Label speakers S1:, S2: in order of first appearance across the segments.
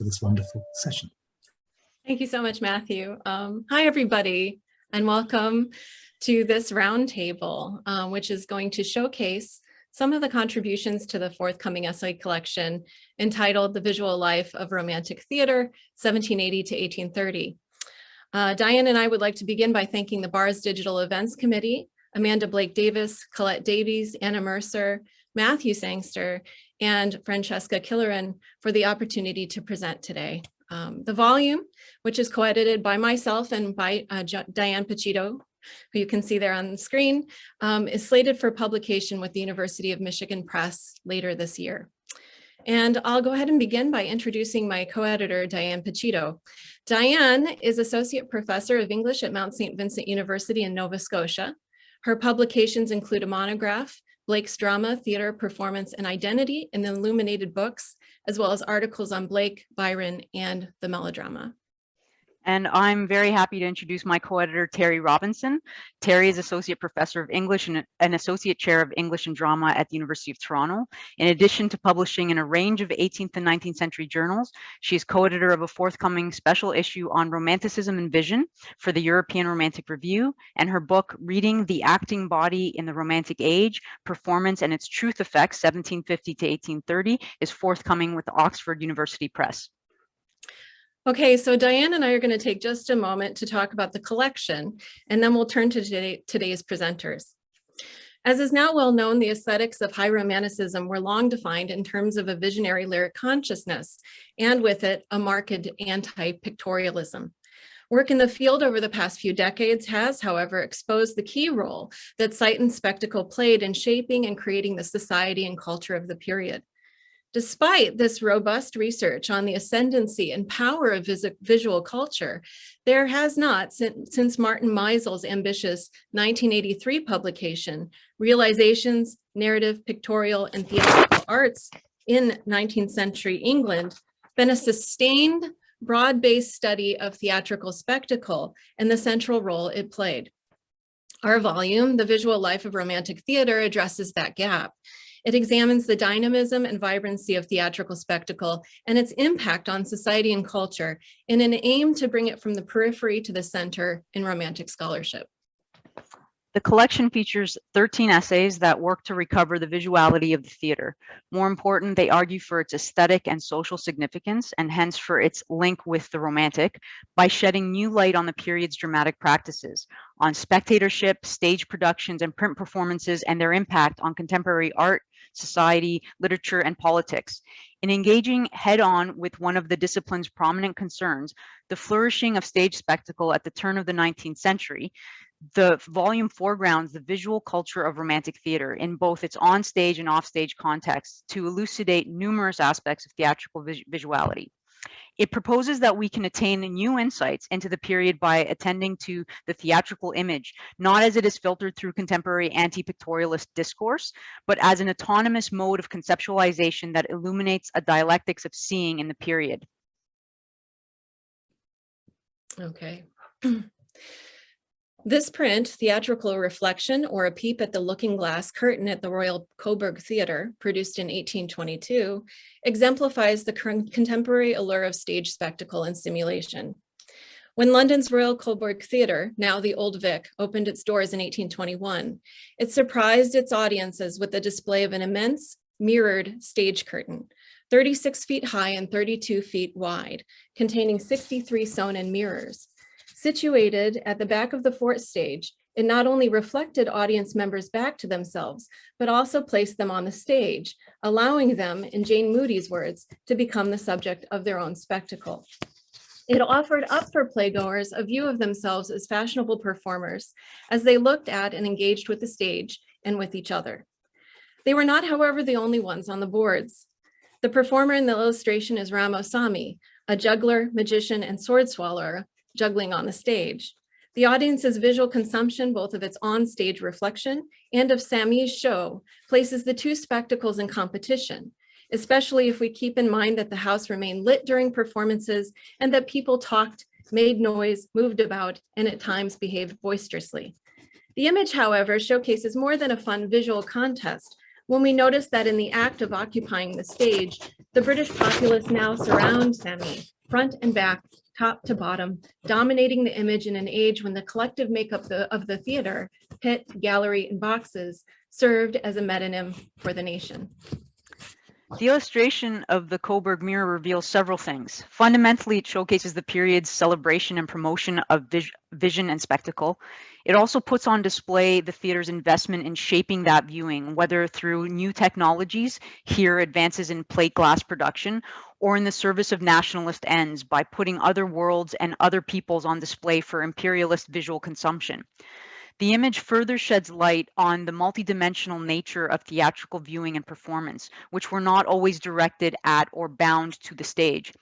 S1: for this wonderful session.
S2: Thank you so much, Matthew. Hi, everybody, and welcome to this roundtable, which is going to showcase some of the contributions to the forthcoming essay collection entitled The Visual Life of Romantic Theater, 1780 to 1830. Diane and I would like to begin by thanking the Bar's Digital Events Committee, Amanda Blake Davis, Colette Davies, Anna Mercer, Matthew Sangster, and Francesca Killeran for the opportunity to present today. The volume, which is co-edited by myself and by Diane Piccitto, who you can see there on the screen, is slated for publication with the University of Michigan Press later this year. And I'll go ahead and begin by introducing my co-editor, Diane Piccitto. Diane is Associate Professor of English at Mount St. Vincent University in Nova Scotia. Her publications include a monograph, Blake's Drama, Theater, Performance, and Identity in the Illuminated Books, as well as articles on Blake, Byron, and the melodrama.
S3: And I'm very happy to introduce my co-editor, Terry Robinson. Terry is Associate Professor of English and an Associate Chair of English and Drama at the University of Toronto. In addition to publishing in a range of 18th and 19th century journals, she is co-editor of a forthcoming special issue on Romanticism and Vision for the European Romantic Review, and her book, Reading the Acting Body in the Romantic Age, Performance and Its Truth Effects, 1750 to 1830, is forthcoming with the Oxford University Press.
S2: Okay, so Diane and I are going to take just a moment to talk about the collection, and then we'll turn to today's presenters. As is now well known, the aesthetics of high romanticism were long defined in terms of a visionary lyric consciousness, and with it, a marked anti-pictorialism. Work in the field over the past few decades has, however, exposed the key role that sight and spectacle played in shaping and creating the society and culture of the period. Despite this robust research on the ascendancy and power of visual culture, there has not, since Martin Meisel's ambitious 1983 publication, Realizations, Narrative, Pictorial, and Theatrical Arts in 19th Century England, been a sustained, broad-based study of theatrical spectacle and the central role it played. Our volume, The Visual Life of Romantic Theater, addresses that gap. It examines the dynamism and vibrancy of theatrical spectacle and its impact on society and culture in an aim to bring it from the periphery to the center in romantic scholarship.
S3: The collection features 13 essays that work to recover the visuality of the theater. More important, they argue for its aesthetic and social significance, and hence for its link with the Romantic, by shedding new light on the period's dramatic practices, on spectatorship, stage productions, and print performances, and their impact on contemporary art, society, literature, and politics. In engaging head-on with one of the discipline's prominent concerns, the flourishing of stage spectacle at the turn of the 19th century, the volume foregrounds the visual culture of romantic theater in both its on-stage and off-stage contexts to elucidate numerous aspects of theatrical visuality. It proposes that we can attain new insights into the period by attending to the theatrical image, not as it is filtered through contemporary anti-pictorialist discourse, but as an autonomous mode of conceptualization that illuminates a dialectics of seeing in the period.
S2: Okay. This print, Theatrical Reflection, or a peep at the looking glass curtain at the Royal Coburg Theatre, produced in 1822, exemplifies the contemporary allure of stage spectacle and simulation. When London's Royal Coburg Theatre, now the Old Vic, opened its doors in 1821, it surprised its audiences with the display of an immense mirrored stage curtain, 36 feet high and 32 feet wide, containing 63 sewn-in mirrors. Situated at the back of the fourth stage, it not only reflected audience members back to themselves, but also placed them on the stage, allowing them, in Jane Moody's words, to become the subject of their own spectacle. It offered up for playgoers a view of themselves as fashionable performers as they looked at and engaged with the stage and with each other. They were not, however, the only ones on the boards. The performer in the illustration is Ramosamy, a juggler, magician, and sword swallower, juggling on the stage. The audience's visual consumption, both of its on-stage reflection and of Sammy's show, places the two spectacles in competition, especially if we keep in mind that the house remained lit during performances and that people talked, made noise, moved about, and at times behaved boisterously. The image, however, showcases more than a fun visual contest, when we notice that in the act of occupying the stage, the British populace now surround Sammy, front and back, top to bottom, dominating the image in an age when the collective makeup of the theater, pit, gallery, and boxes served as a metonym for the nation.
S3: The illustration of the Coburg Mirror reveals several things. Fundamentally, it showcases the period's celebration and promotion of vision and spectacle. It also puts on display the theater's investment in shaping that viewing, whether through new technologies, here advances in plate glass production, or in the service of nationalist ends by putting other worlds and other peoples on display for imperialist visual consumption. The image further sheds light on the multidimensional nature of theatrical viewing and performance, which were not always directed at or bound to the stage.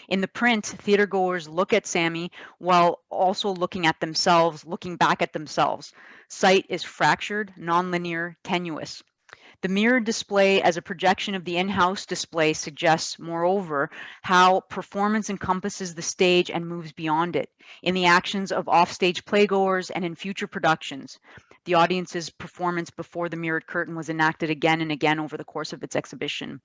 S3: In the print, theatergoers look at Sammy while also looking at themselves, looking back at themselves. Sight is fractured, nonlinear, tenuous. The mirror display as a projection of the in-house display suggests, moreover, how performance encompasses the stage and moves beyond it, in the actions of offstage playgoers and in future productions. The audience's performance before the mirrored curtain was enacted again and again over the course of its exhibition.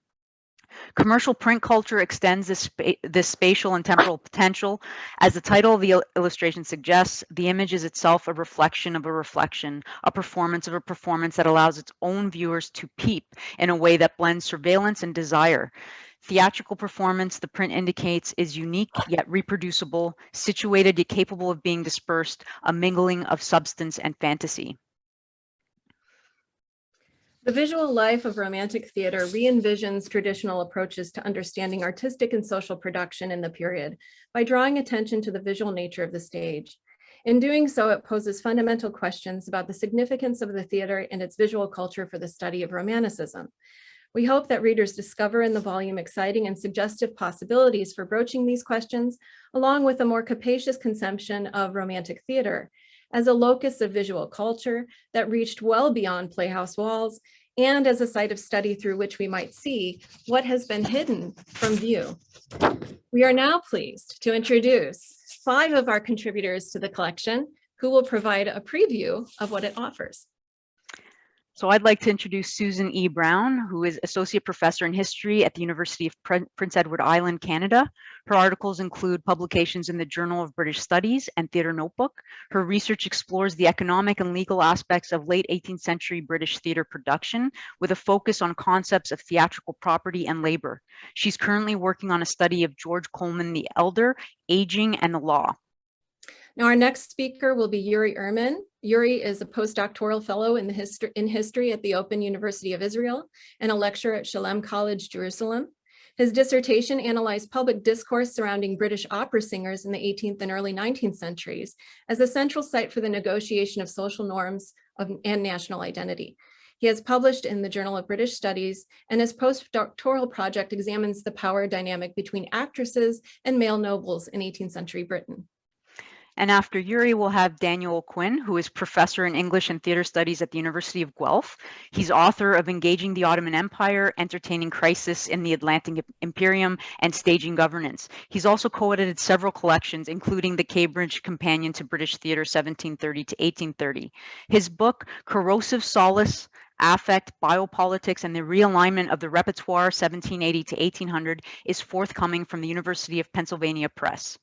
S3: Commercial print culture extends this spatial and temporal potential. As the title of the illustration suggests, the image is itself a reflection of a reflection, a performance of a performance that allows its own viewers to peep in a way that blends surveillance and desire. Theatrical performance, the print indicates, is unique yet reproducible, situated yet capable of being dispersed, a mingling of substance and fantasy.
S2: The visual life of Romantic theater re-envisions traditional approaches to understanding artistic and social production in the period by drawing attention to the visual nature of the stage. In doing so, it poses fundamental questions about the significance of the theater and its visual culture for the study of Romanticism. We hope that readers discover in the volume exciting and suggestive possibilities for broaching these questions, along with a more capacious conception of Romantic theater as a locus of visual culture that reached well beyond playhouse walls, and as a site of study through which we might see what has been hidden from view. We are now pleased to introduce 5 of our contributors to the collection who will provide a preview of what it offers.
S3: So I'd like to introduce Susan E. Brown, who is Associate Professor in History at the University of Prince Edward Island, Canada. Her articles include publications in the Journal of British Studies and Theatre Notebook. Her research explores the economic and legal aspects of late 18th century British theatre production with a focus on concepts of theatrical property and labor. She's currently working on a study of George Coleman the Elder, aging and the law.
S2: Now, our next speaker will be Yuri Irman. Yuri is a postdoctoral fellow in history at the Open University of Israel and a lecturer at Shalem College, Jerusalem. His dissertation analyzed public discourse surrounding British opera singers in the 18th and early 19th centuries as a central site for the negotiation of social norms and national identity. He has published in the Journal of British Studies, and his postdoctoral project examines the power dynamic between actresses and male nobles in 18th century Britain.
S3: And after Yuri, we'll have Daniel Quinn, who is professor in English and theater studies at the University of Guelph. He's author of Engaging the Ottoman Empire, Entertaining Crisis in the Atlantic Imperium, and Staging Governance. He's also co-edited several collections, including the Cambridge Companion to British Theatre 1730 to 1830. His book, Corrosive Solace, Affect, Biopolitics, and the Realignment of the Repertoire 1780 to 1800 is forthcoming from the University of Pennsylvania Press.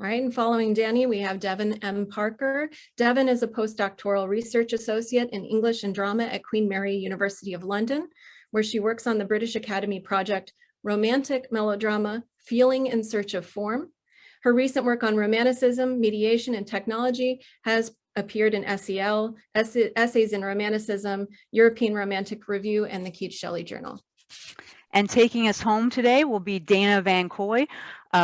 S2: All right, and following Danny, we have Devin M. Parker. Devin is a postdoctoral research associate in English and drama at Queen Mary University of London, where she works on the British Academy project, Romantic Melodrama, Feeling in Search of Form. Her recent work on Romanticism, Mediation, and Technology has appeared in SEL, Essays in Romanticism, European Romantic Review, and the Keats Shelley Journal.
S3: And taking us home today will be Dana Van Kooy,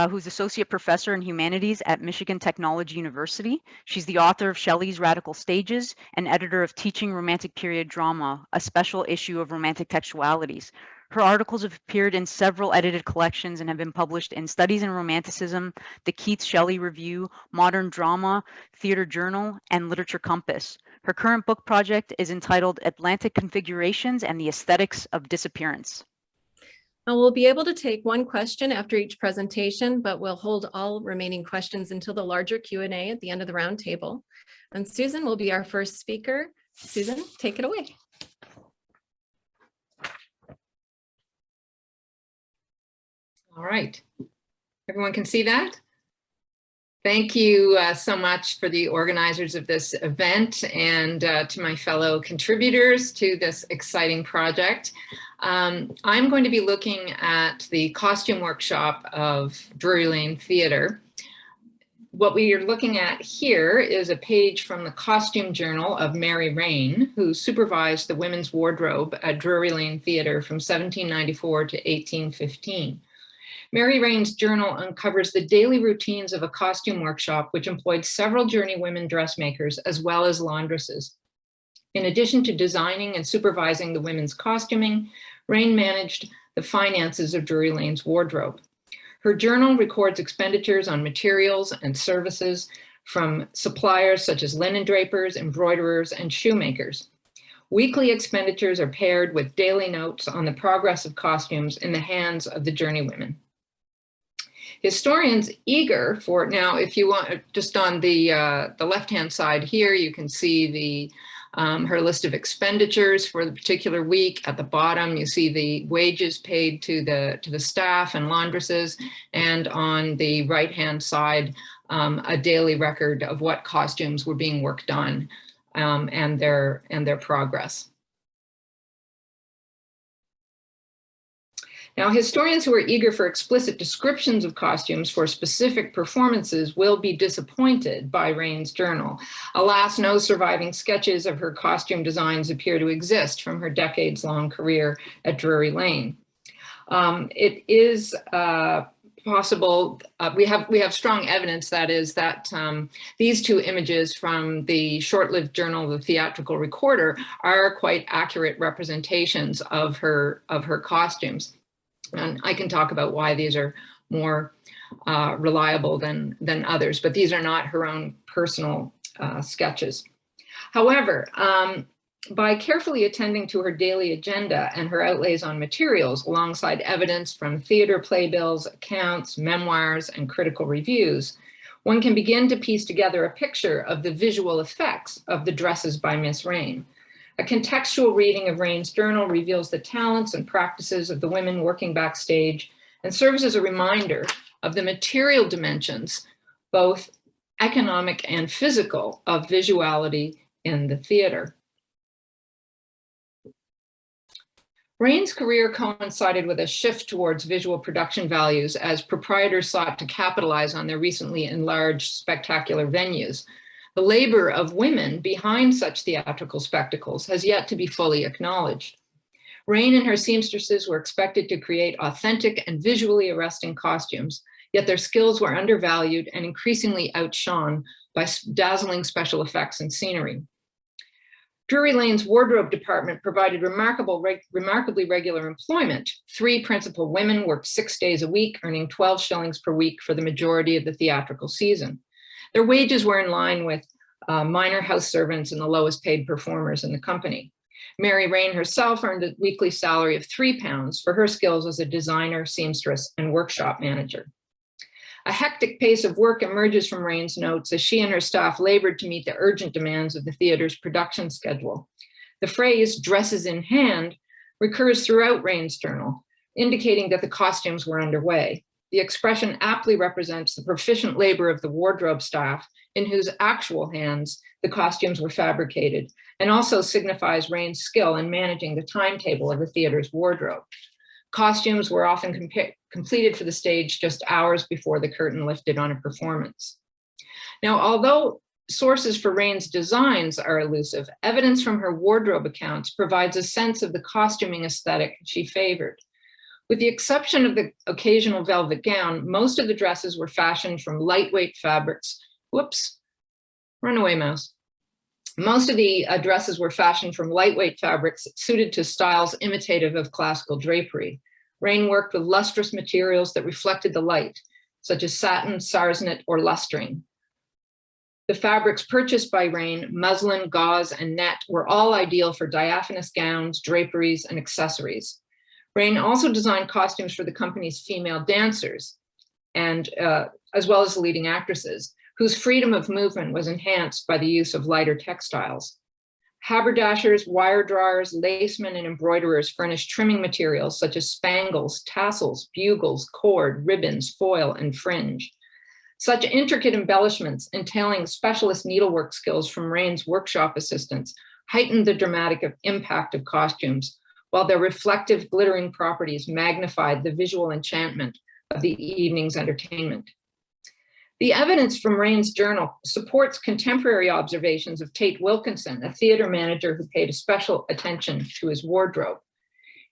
S3: who's Associate Professor in Humanities at Michigan Technology University. She's the author of Shelley's Radical Stages and editor of Teaching Romantic Period Drama, a special issue of Romantic Textualities. Her articles have appeared in several edited collections and have been published in Studies in Romanticism, the Keats Shelley Review, Modern Drama, Theatre Journal, and Literature Compass. Her current book project is entitled Atlantic Configurations and the Aesthetics of Disappearance.
S2: Now, we'll be able to take one question after each presentation, but we'll hold all remaining questions until the larger Q&A at the end of the roundtable. And Susan will be our first speaker. Susan, take it away.
S1: All right. Everyone can see that? Thank you so much for the organizers of this event and to my fellow contributors to this exciting project. I'm going to be looking at the costume workshop of Drury Lane Theatre. What we are looking at here is a page from the costume journal of Mary Rain, who supervised the women's wardrobe at Drury Lane Theatre from 1794 to 1815. Mary Rain's journal uncovers the daily routines of a costume workshop, which employed several journeywomen dressmakers as well as laundresses. In addition to designing and supervising the women's costuming, Rain managed the finances of Drury Lane's wardrobe. Her journal records expenditures on materials and services from suppliers such as linen drapers, embroiderers, and shoemakers. Weekly expenditures are paired with daily notes on the progress of costumes in the hands of the journeywomen. Historians eager for, now if you want, just on the left-hand side here, you can see the her list of expenditures for the particular week. At the bottom, you see the wages paid to the staff and laundresses, and on the right-hand side, a daily record of what costumes were being worked on and their progress. Now, historians who are eager for explicit descriptions of costumes for specific performances will be disappointed by Rain's journal. Alas, no surviving sketches of her costume designs appear to exist from her decades-long career at Drury Lane. It is possible, we have strong evidence, that is, that these two images from the short-lived journal, the Theatrical Recorder, are quite accurate representations of her costumes. And I can talk about why these are more reliable than others, but these are not her own personal sketches. However, by carefully attending to her daily agenda and her outlays on materials, alongside evidence from theater playbills, accounts, memoirs, and critical reviews, one can begin to piece together a picture of the visual effects of the dresses by Miss Rain. A contextual reading of Rain's journal reveals the talents and practices of the women working backstage and serves as a reminder of the material dimensions, both economic and physical, of visuality in the theater. Rain's career coincided with a shift towards visual production values as proprietors sought to capitalize on their recently enlarged spectacular venues. The labor of women behind such theatrical spectacles has yet to be fully acknowledged. Rain and her seamstresses were expected to create authentic and visually arresting costumes, yet their skills were undervalued and increasingly outshone by dazzling special effects and scenery. Drury Lane's wardrobe department provided remarkably regular employment. 3 principal women worked 6 days a week, earning 12 shillings per week for the majority of the theatrical season. Their wages were in line with minor house servants and the lowest paid performers in the company. Mary Rain herself earned a weekly salary of £3 for her skills as a designer, seamstress, and workshop manager. A hectic pace of work emerges from Rain's notes as she and her staff labored to meet the urgent demands of the theater's production schedule. The phrase "dresses in hand" recurs throughout Rain's journal, indicating that the costumes were underway. The expression aptly represents the proficient labor of the wardrobe staff, in whose actual hands the costumes were fabricated, and also signifies Rain's skill in managing the timetable of the theater's wardrobe. Costumes were often completed for the stage just hours before the curtain lifted on a performance. Now, although sources for Rain's designs are elusive, evidence from her wardrobe accounts provides a sense of the costuming aesthetic she favored. With the exception of the occasional velvet gown, most of the dresses were fashioned from lightweight fabrics. Whoops, run away, mouse. Most of the dresses were fashioned from lightweight fabrics suited to styles imitative of classical drapery. Rain worked with lustrous materials that reflected the light, such as satin, sarsenet, or lustrine. The fabrics purchased by Rain, muslin, gauze, and net, were all ideal for diaphanous gowns, draperies, and accessories. Rain also designed costumes for the company's female dancers, and as well as the leading actresses, whose freedom of movement was enhanced by the use of lighter textiles. Haberdashers, wire drawers, lacemen, and embroiderers furnished trimming materials such as spangles, tassels, bugles, cord, ribbons, foil, and fringe. Such intricate embellishments entailing specialist needlework skills from Rain's workshop assistants heightened the dramatic impact of costumes, while their reflective, glittering properties magnified the visual enchantment of the evening's entertainment. The evidence from Rain's journal supports contemporary observations of Tate Wilkinson, a theater manager who paid special attention to his wardrobe.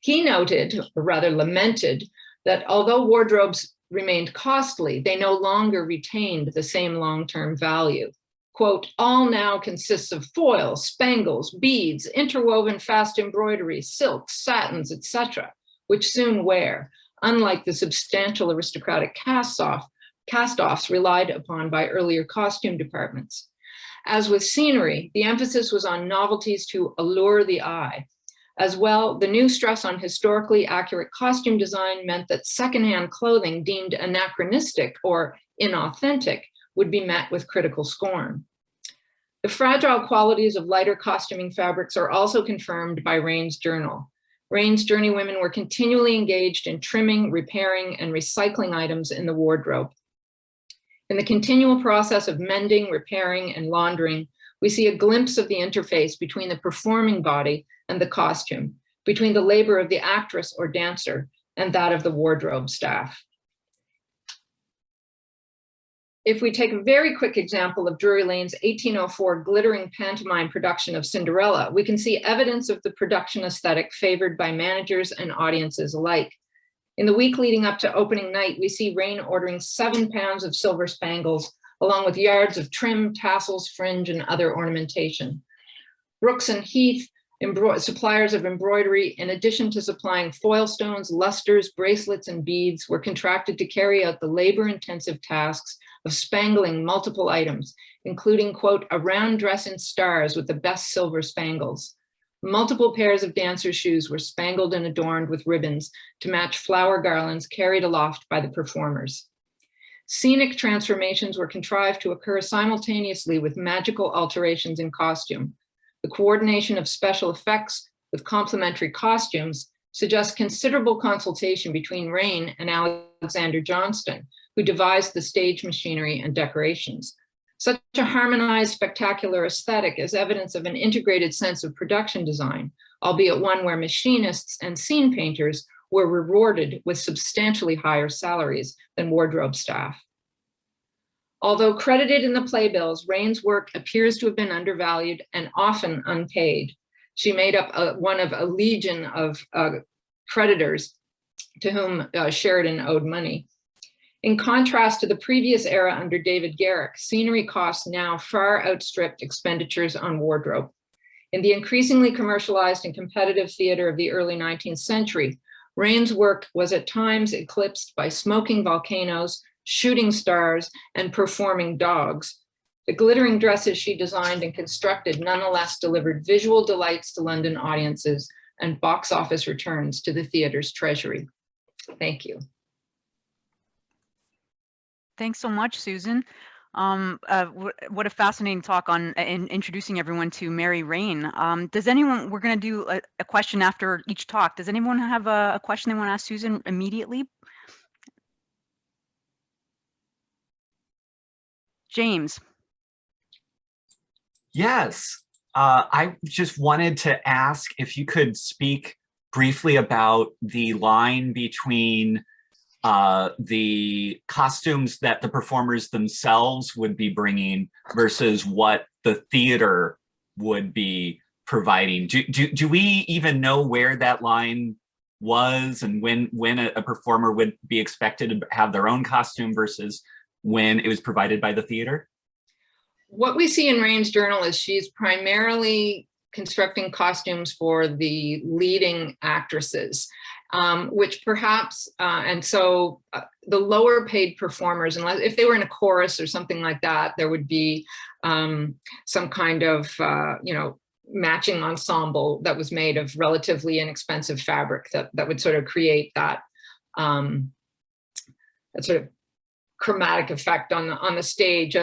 S1: He noted, or rather lamented, that although wardrobes remained costly, they no longer retained the same long-term value. Quote, all now consists of foils, spangles, beads, interwoven fast embroidery, silks, satins, etc., which soon wear, unlike the substantial aristocratic cast-offs relied upon by earlier costume departments. As with scenery, the emphasis was on novelties to allure the eye. As well, the new stress on historically accurate costume design meant that secondhand clothing deemed anachronistic or inauthentic would be met with critical scorn. The fragile qualities of lighter costuming fabrics are also confirmed by Rain's journal. Rain's journeywomen were continually engaged in trimming, repairing, and recycling items in the wardrobe. In the continual process of mending, repairing, and laundering, we see a glimpse of the interface between the performing body and the costume, between the labor of the actress or dancer and that of the wardrobe staff. If we take a very quick example of Drury Lane's 1804 glittering pantomime production of Cinderella, we can see evidence of the production aesthetic favored by managers and audiences alike. In the week leading up to opening night, we see Rain ordering 7 pounds of silver spangles, along with yards of trim, tassels, fringe, and other ornamentation. Brooks and Heath, suppliers of embroidery, in addition to supplying foil stones, lusters, bracelets, and beads, were contracted to carry out the labor-intensive tasks of spangling multiple items, including, quote, a round dress in stars with the best silver spangles. Multiple pairs of dancer shoes were spangled and adorned with ribbons to match flower garlands carried aloft by the performers. Scenic transformations were contrived to occur simultaneously with magical alterations in costume. The coordination of special effects with complementary costumes suggests considerable consultation between Rain and Alexander Johnston, who devised the stage machinery and decorations. Such a harmonized, spectacular aesthetic is evidence of an integrated sense of production design, albeit one where machinists and scene painters were rewarded with substantially higher salaries than wardrobe staff. Although credited in the playbills, Rain's work appears to have been undervalued and often unpaid. She made up one of a legion of creditors to whom Sheridan owed money. In contrast to the previous era under David Garrick, scenery costs now far outstripped expenditures on wardrobe. In the increasingly commercialized and competitive theater of the early 19th century, Rain's work was at times eclipsed by smoking volcanoes, shooting stars, and performing dogs. The glittering dresses she designed and constructed nonetheless delivered visual delights to London audiences and box office returns to the theater's treasury. Thank you.
S3: Thanks so much, Susan. What a fascinating talk on introducing everyone to Mary Rain. Does anyone, we're going to do a question after each talk. Does anyone have a question they want to ask Susan immediately? James.
S4: Yes, I just wanted to ask if you could speak briefly about the line between the costumes that the performers themselves would be bringing versus what the theater would be providing. Do we even know where that line was and when a performer would be expected to have their own costume versus when it was provided by the theater?
S1: What we see in Rain's journal is she's primarily constructing costumes for the leading actresses, which perhaps, and so the lower paid performers, unless if they were in a chorus or something like that, there would be some kind of, matching ensemble that was made of relatively inexpensive fabric that would sort of create that, that sort of chromatic effect on the stage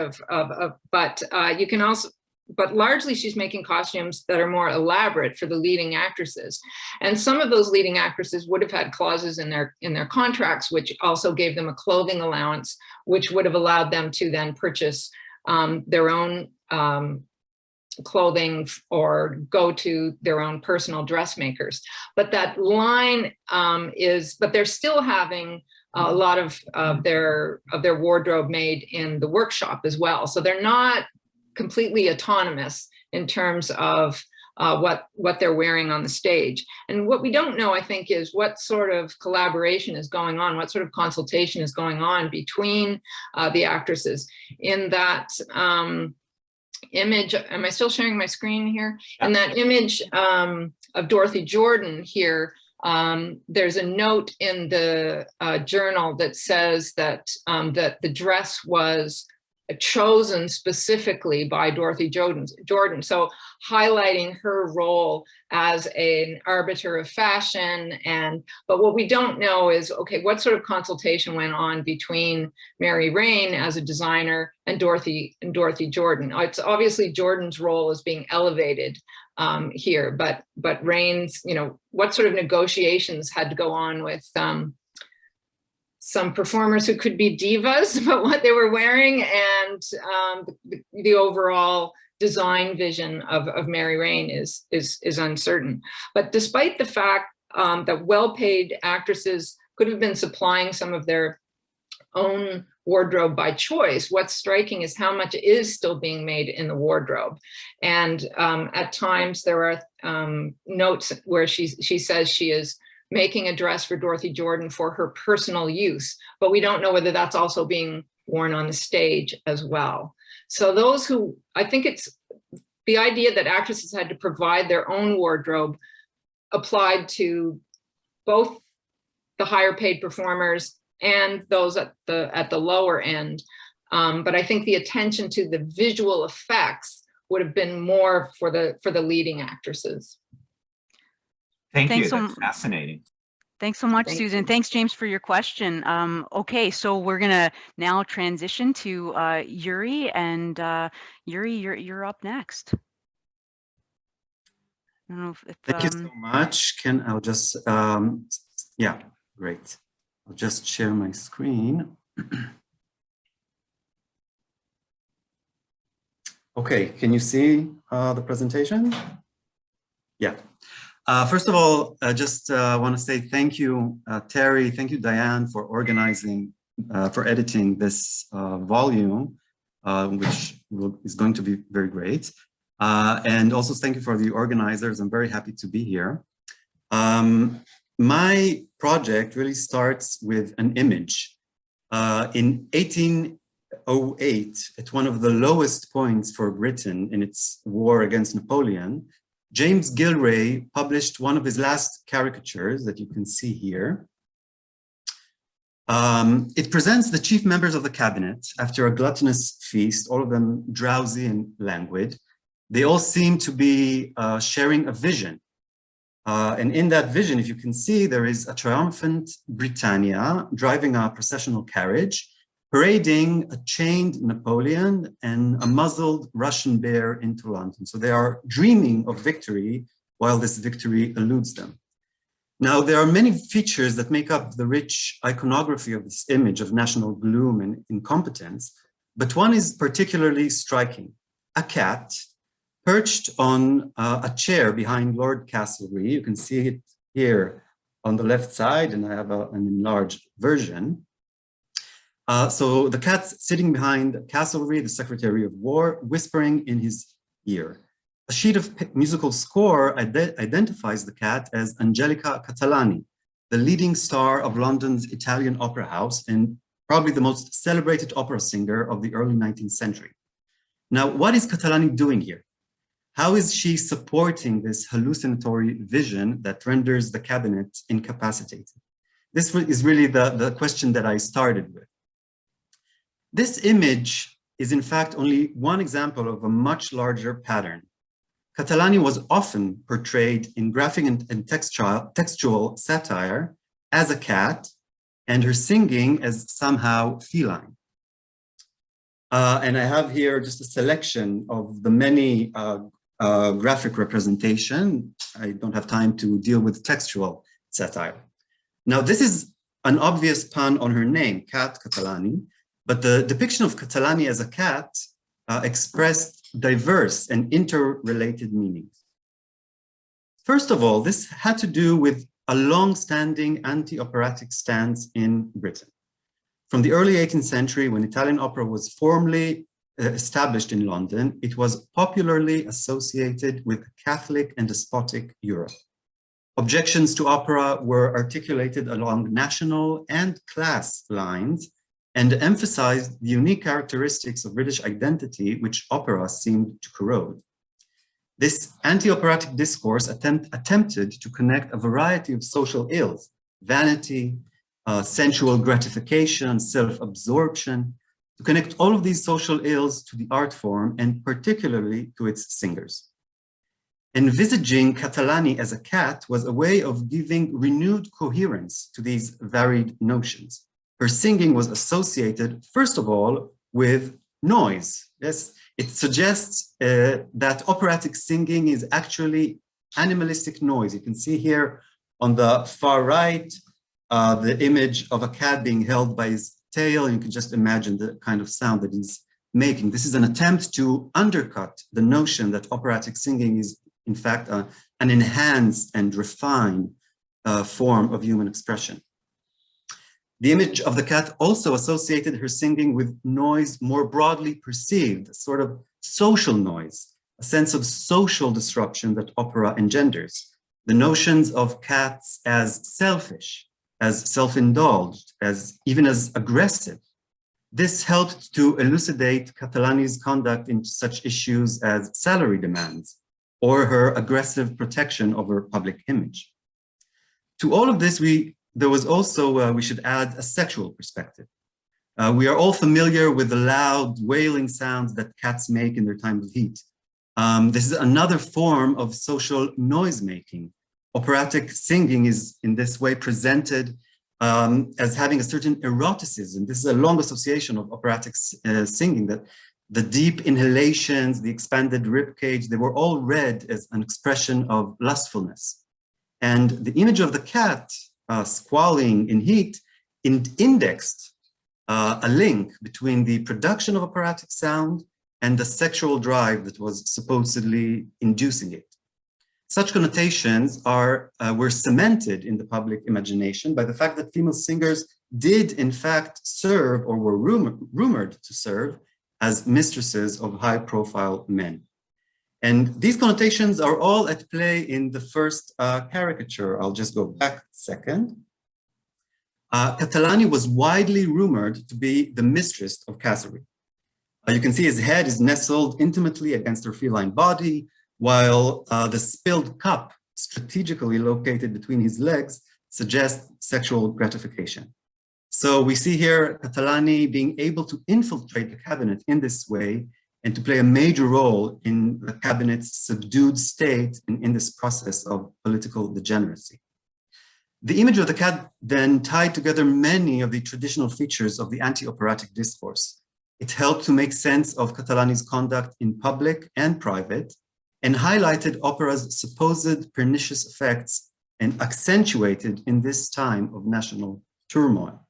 S1: but you can also, but largely she's making costumes that are more elaborate for the leading actresses. And some of those leading actresses would have had clauses in their contracts, which also gave them a clothing allowance, which would have allowed them to then purchase their own clothing or go to their own personal dressmakers. But that line but they're still having a lot of their wardrobe made in the workshop as well. So they're not completely autonomous in terms of what they're wearing on the stage. And what we don't know, I think, is what sort of collaboration is going on, what sort of consultation is going on between the actresses. In that image, am I still sharing my screen here? Yeah. In that image of Dorothy Jordan here, there's a note in the journal that says that that the dress was chosen specifically by Dorothy Jordan. So highlighting her role as an arbiter of fashion. But what we don't know is, okay, what sort of consultation went on between Mary Rain as a designer and Dorothy Jordan? It's obviously Jordan's role is being elevated here, but Rain's, what sort of negotiations had to go on with some performers who could be divas about what they were wearing, and the overall design vision of Mary Rain is uncertain. But despite the fact that well-paid actresses could have been supplying some of their own wardrobe by choice, what's striking is how much is still being made in the wardrobe. And at times there are notes where she says she is making a dress for Dorothy Jordan for her personal use, but we don't know whether that's also being worn on the stage as well. So those who, I think it's the idea that actresses had to provide their own wardrobe applied to both the higher paid performers and those at the lower end. But I think the attention to the visual effects would have been more for the leading actresses.
S4: Thank you. That's fascinating.
S3: Thanks so much, Susan. Thanks, James, for your question. Okay, so we're gonna now transition to Yuri, and Yuri, you're up next. I don't know if
S5: Thank you so much. I'll just, yeah, great. I'll just share my screen. Okay, can you see the presentation? Yeah. First of all, I just want to say thank you, Terry, thank you, Diane, for organizing, for editing this volume, which is going to be very great. And also thank you for the organizers. I'm very happy to be here. My project really starts with an image. In 1808, at one of the lowest points for Britain in its war against Napoleon, James Gilray published one of his last caricatures that you can see here. It presents the chief members of the cabinet after a gluttonous feast, all of them drowsy and languid. They all seem to be sharing a vision. And in that vision, if you can see, there is a triumphant Britannia driving a processional carriage, parading a chained Napoleon and a muzzled Russian bear into London. So they are dreaming of victory while this victory eludes them. Now, there are many features that make up the rich iconography of this image of national gloom and incompetence, but one is particularly striking. A cat perched on a chair behind Lord Castlereagh. You can see it here on the left side, and I have an enlarged version. So the cat's sitting behind Castlereagh, the Secretary of War, whispering in his ear. A sheet of musical score identifies the cat as Angelica Catalani, the leading star of London's Italian Opera House and probably the most celebrated opera singer of the early 19th century. Now, what is Catalani doing here? How is she supporting this hallucinatory vision that renders the cabinet incapacitated? This is really the question that I started with. This image is in fact only one example of a much larger pattern. Catalani was often portrayed in graphic and textual satire as a cat, and her singing as somehow feline. And I have here just a selection of the many graphic representation. I don't have time to deal with textual satire. Now, this is an obvious pun on her name, Cat Catalani, but the depiction of Catalani as a cat expressed diverse and interrelated meanings. First of all, this had to do with a long-standing anti-operatic stance in Britain. From the early 18th century, when Italian opera was formally established in London, it was popularly associated with Catholic and despotic Europe. Objections to opera were articulated along national and class lines and emphasized the unique characteristics of British identity, which opera seemed to corrode. This anti-operatic discourse attempted to connect a variety of social ills, vanity, sensual gratification, self-absorption, to connect all of these social ills to the art form and particularly to its singers. Envisaging Catalani as a cat was a way of giving renewed coherence to these varied notions. Her singing was associated, first of all, with noise. Yes, it suggests that operatic singing is actually animalistic noise. You can see here on the far right, the image of a cat being held by his tail. You can just imagine the kind of sound that he's making. This is an attempt to undercut the notion that operatic singing is, in fact, an enhanced and refined form of human expression. The image of the cat also associated her singing with noise more broadly perceived, sort of social noise, a sense of social disruption that opera engenders. The notions of cats as selfish, as self-indulged, even as aggressive. This helped to elucidate Catalani's conduct in such issues as salary demands or her aggressive protection of her public image. To all of this, there was also, we should add, a sexual perspective. We are all familiar with the loud wailing sounds that cats make in their time of heat. This is another form of social noise-making. Operatic singing is in this way presented as having a certain eroticism. This is a long association of operatic singing, that the deep inhalations, the expanded ribcage, they were all read as an expression of lustfulness. And the image of the cat squalling in heat indexed a link between the production of operatic sound and the sexual drive that was supposedly inducing it. Such connotations were cemented in the public imagination by the fact that female singers did in fact serve, or were rumored to serve, as mistresses of high-profile men. And these connotations are all at play in the first caricature. I'll just go back a second. Catalani was widely rumored to be the mistress of Cassery. You can see his head is nestled intimately against her feline body, while the spilled cup strategically located between his legs suggests sexual gratification. So we see here Catalani being able to infiltrate the cabinet in this way and to play a major role in the cabinet's subdued state and in this process of political degeneracy. The image of the cat then tied together many of the traditional features of the anti-operatic discourse. It helped to make sense of Catalani's conduct in public and private, and highlighted opera's supposed pernicious effects and accentuated in this time of national turmoil.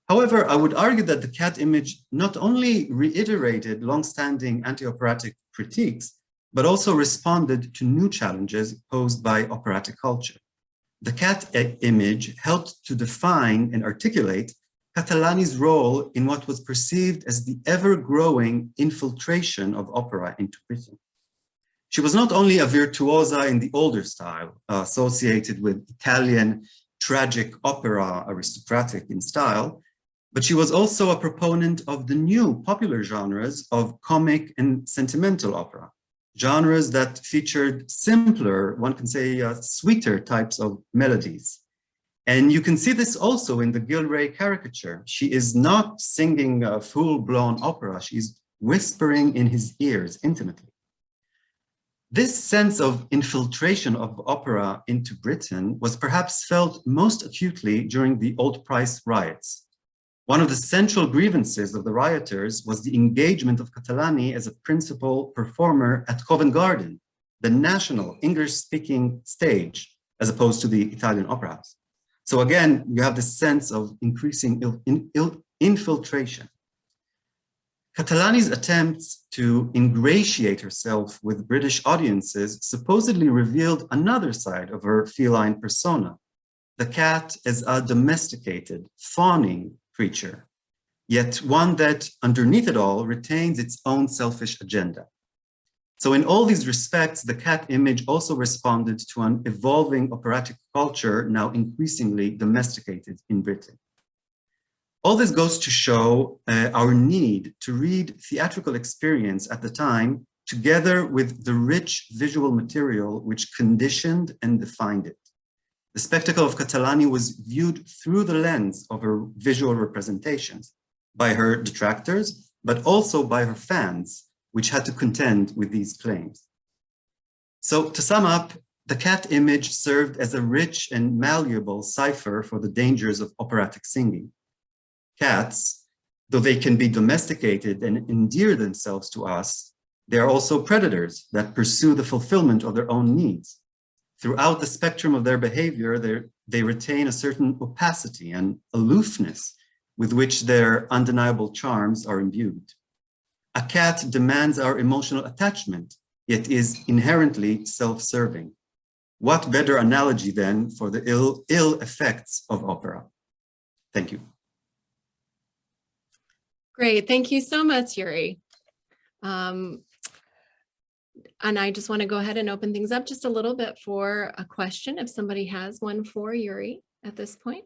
S5: However, I would argue that the cat image not only reiterated long-standing anti-operatic critiques, but also responded to new challenges posed by operatic culture. The cat image helped to define and articulate Catalani's role in what was perceived as the ever-growing infiltration of opera into Britain. She was not only a virtuosa in the older style, associated with Italian tragic opera, aristocratic in style, but she was also a proponent of the new popular genres of comic and sentimental opera, genres that featured simpler, one can say sweeter types of melodies. And you can see this also in the Gilray caricature. She is not singing a full-blown opera, she's whispering in his ears intimately. This sense of infiltration of opera into Britain was perhaps felt most acutely during the Old Price riots. One of the central grievances of the rioters was the engagement of Catalani as a principal performer at Covent Garden, the national English-speaking stage, as opposed to the Italian opera house. So again, you have this sense of increasing infiltration. Catalani's attempts to ingratiate herself with British audiences supposedly revealed another side of her feline persona, the cat as a domesticated, fawning creature, yet one that, underneath it all, retains its own selfish agenda. So in all these respects, the cat image also responded to an evolving operatic culture now increasingly domesticated in Britain. All this goes to show our need to read theatrical experience at the time together with the rich visual material which conditioned and defined it. The spectacle of Catalani was viewed through the lens of her visual representations by her detractors, but also by her fans, which had to contend with these claims. So to sum up, the cat image served as a rich and malleable cipher for the dangers of operatic singing. Cats, though they can be domesticated and endear themselves to us, they are also predators that pursue the fulfillment of their own needs. Throughout the spectrum of their behavior, they retain a certain opacity and aloofness with which their undeniable charms are imbued. A cat demands our emotional attachment, yet is inherently self-serving. What better analogy then for the ill effects of opera? Thank you.
S2: Great, thank you so much, Yuri. And I just want to go ahead and open things up just a little bit for a question, if somebody has one for Yuri at this point.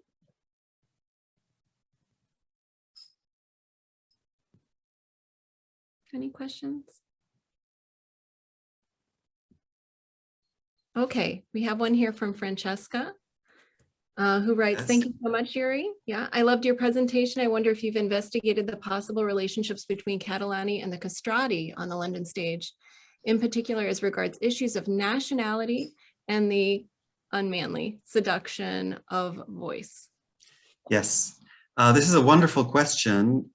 S2: Any questions? Okay, we have one here from Francesca, who writes,
S5: Yes.
S2: Thank you so much, Yuri. Yeah, I loved your presentation. I wonder if you've investigated the possible relationships between Catalani and the castrati on the London stage, in particular as regards issues of nationality and the unmanly seduction of voice.
S5: Yes, this is a wonderful question.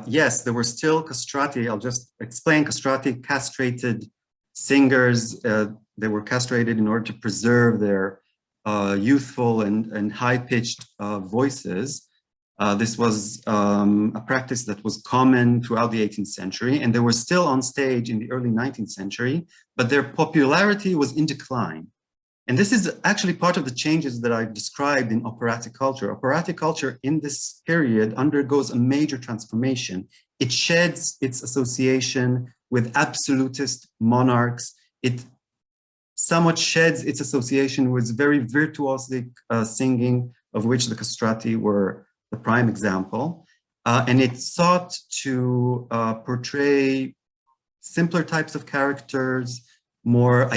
S5: Yes, there were still castrati. I'll just explain. Castrati, castrated singers. They were castrated in order to preserve their youthful and high-pitched voices. This was a practice that was common throughout the 18th century, and they were still on stage in the early 19th century, but their popularity was in decline. And this is actually part of the changes that I described in operatic culture. Operatic culture in this period undergoes a major transformation. It sheds its association with absolutist monarchs. It somewhat sheds its association with very virtuosic singing, of which the castrati were the prime example. And it sought to portray simpler types of characters, more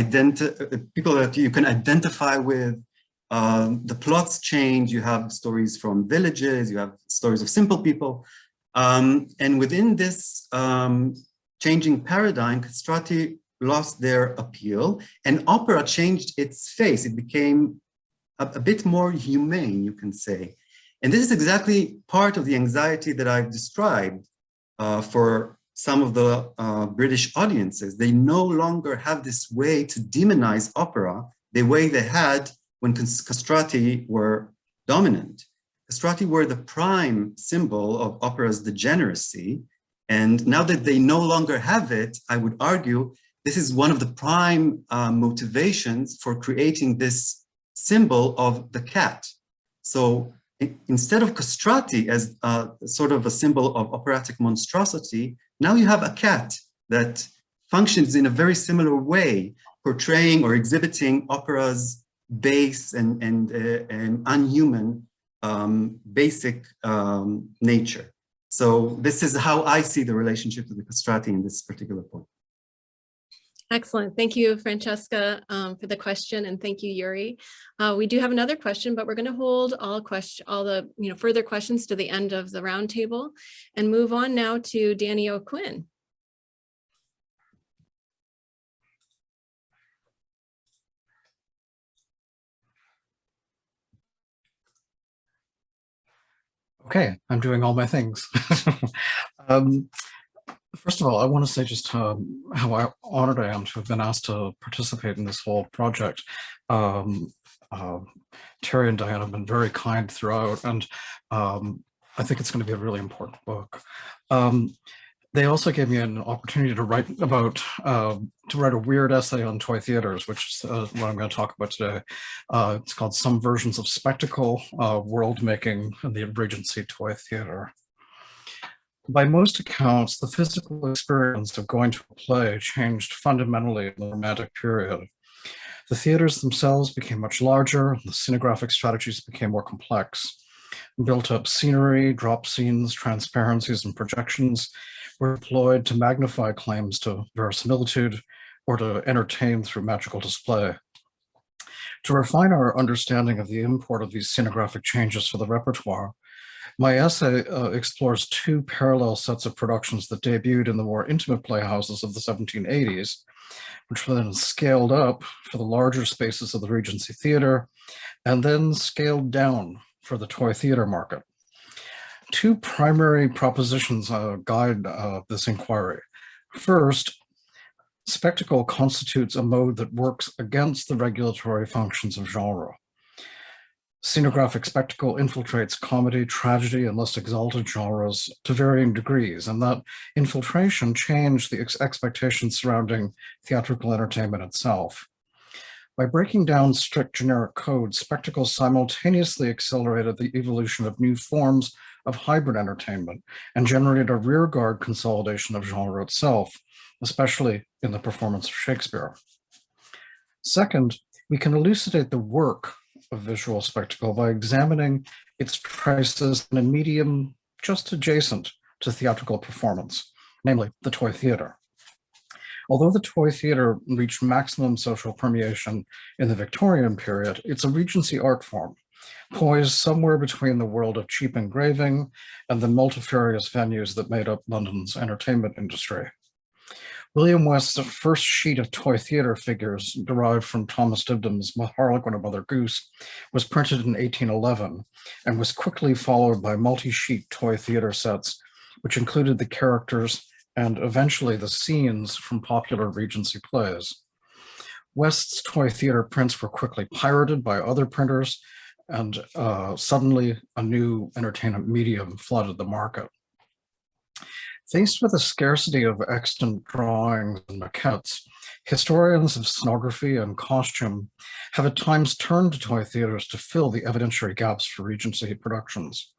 S5: people that you can identify with. The plots change. You have stories from villages, you have stories of simple people. And within this changing paradigm, castrati lost their appeal, and opera changed its face. It became a bit more humane, you can say. And this is exactly part of the anxiety that I've described for some of the British audiences. They no longer have this way to demonize opera the way they had when castrati were dominant. Castrati were the prime symbol of opera's degeneracy. And now that they no longer have it, I would argue this is one of the prime motivations for creating this symbol of the cat. So instead of castrati as sort of a symbol of operatic monstrosity, now you have a cat that functions in a very similar way, portraying or exhibiting opera's base and unhuman basic nature. So this is how I see the relationship to the castrati in this particular point.
S2: Excellent. Thank you, Francesca, for the question, and thank you, Yuri. We do have another question, but we're going to hold all the further questions to the end of the roundtable and move on now to Danny O'Quinn.
S6: Okay, I'm doing all my things. First of all, I want to say just how honored I am to have been asked to participate in this whole project. Terry and Diane have been very kind throughout, and I think it's going to be a really important book. They also gave me an opportunity to write a weird essay on toy theaters, which is what I'm going to talk about today. It's called Some Versions of Spectacle, World Making in the Regency Toy Theater. By most accounts, the physical experience of going to a play changed fundamentally in the Romantic period. The theaters themselves became much larger, the scenographic strategies became more complex. Built-up scenery, drop scenes, transparencies, and projections were employed to magnify claims to verisimilitude or to entertain through magical display. To refine our understanding of the import of these scenographic changes for the repertoire, my essay explores two parallel sets of productions that debuted in the more intimate playhouses of the 1780s, which were then scaled up for the larger spaces of the Regency Theater, and then scaled down for the toy theater market. Two primary propositions guide this inquiry. First, spectacle constitutes a mode that works against the regulatory functions of genre. Scenographic spectacle infiltrates comedy, tragedy, and less exalted genres to varying degrees, and that infiltration changed the expectations surrounding theatrical entertainment itself. By breaking down strict generic codes, spectacle simultaneously accelerated the evolution of new forms of hybrid entertainment and generated a rearguard consolidation of genre itself, especially in the performance of Shakespeare. Second, we can elucidate the work of visual spectacle by examining its traces in a medium just adjacent to theatrical performance, namely the toy theater. Although the toy theater reached maximum social permeation in the Victorian period, it's a Regency art form, poised somewhere between the world of cheap engraving and the multifarious venues that made up London's entertainment industry. William West's first sheet of toy theater figures, derived from Thomas Dibdin's Harlequin and Mother Goose, was printed in 1811 and was quickly followed by multi-sheet toy theater sets, which included the characters and eventually the scenes from popular Regency plays. West's toy theater prints were quickly pirated by other printers, and suddenly a new entertainment medium flooded the market. Faced with a scarcity of extant drawings and maquettes, historians of scenography and costume have at times turned to toy theaters to fill the evidentiary gaps for Regency productions.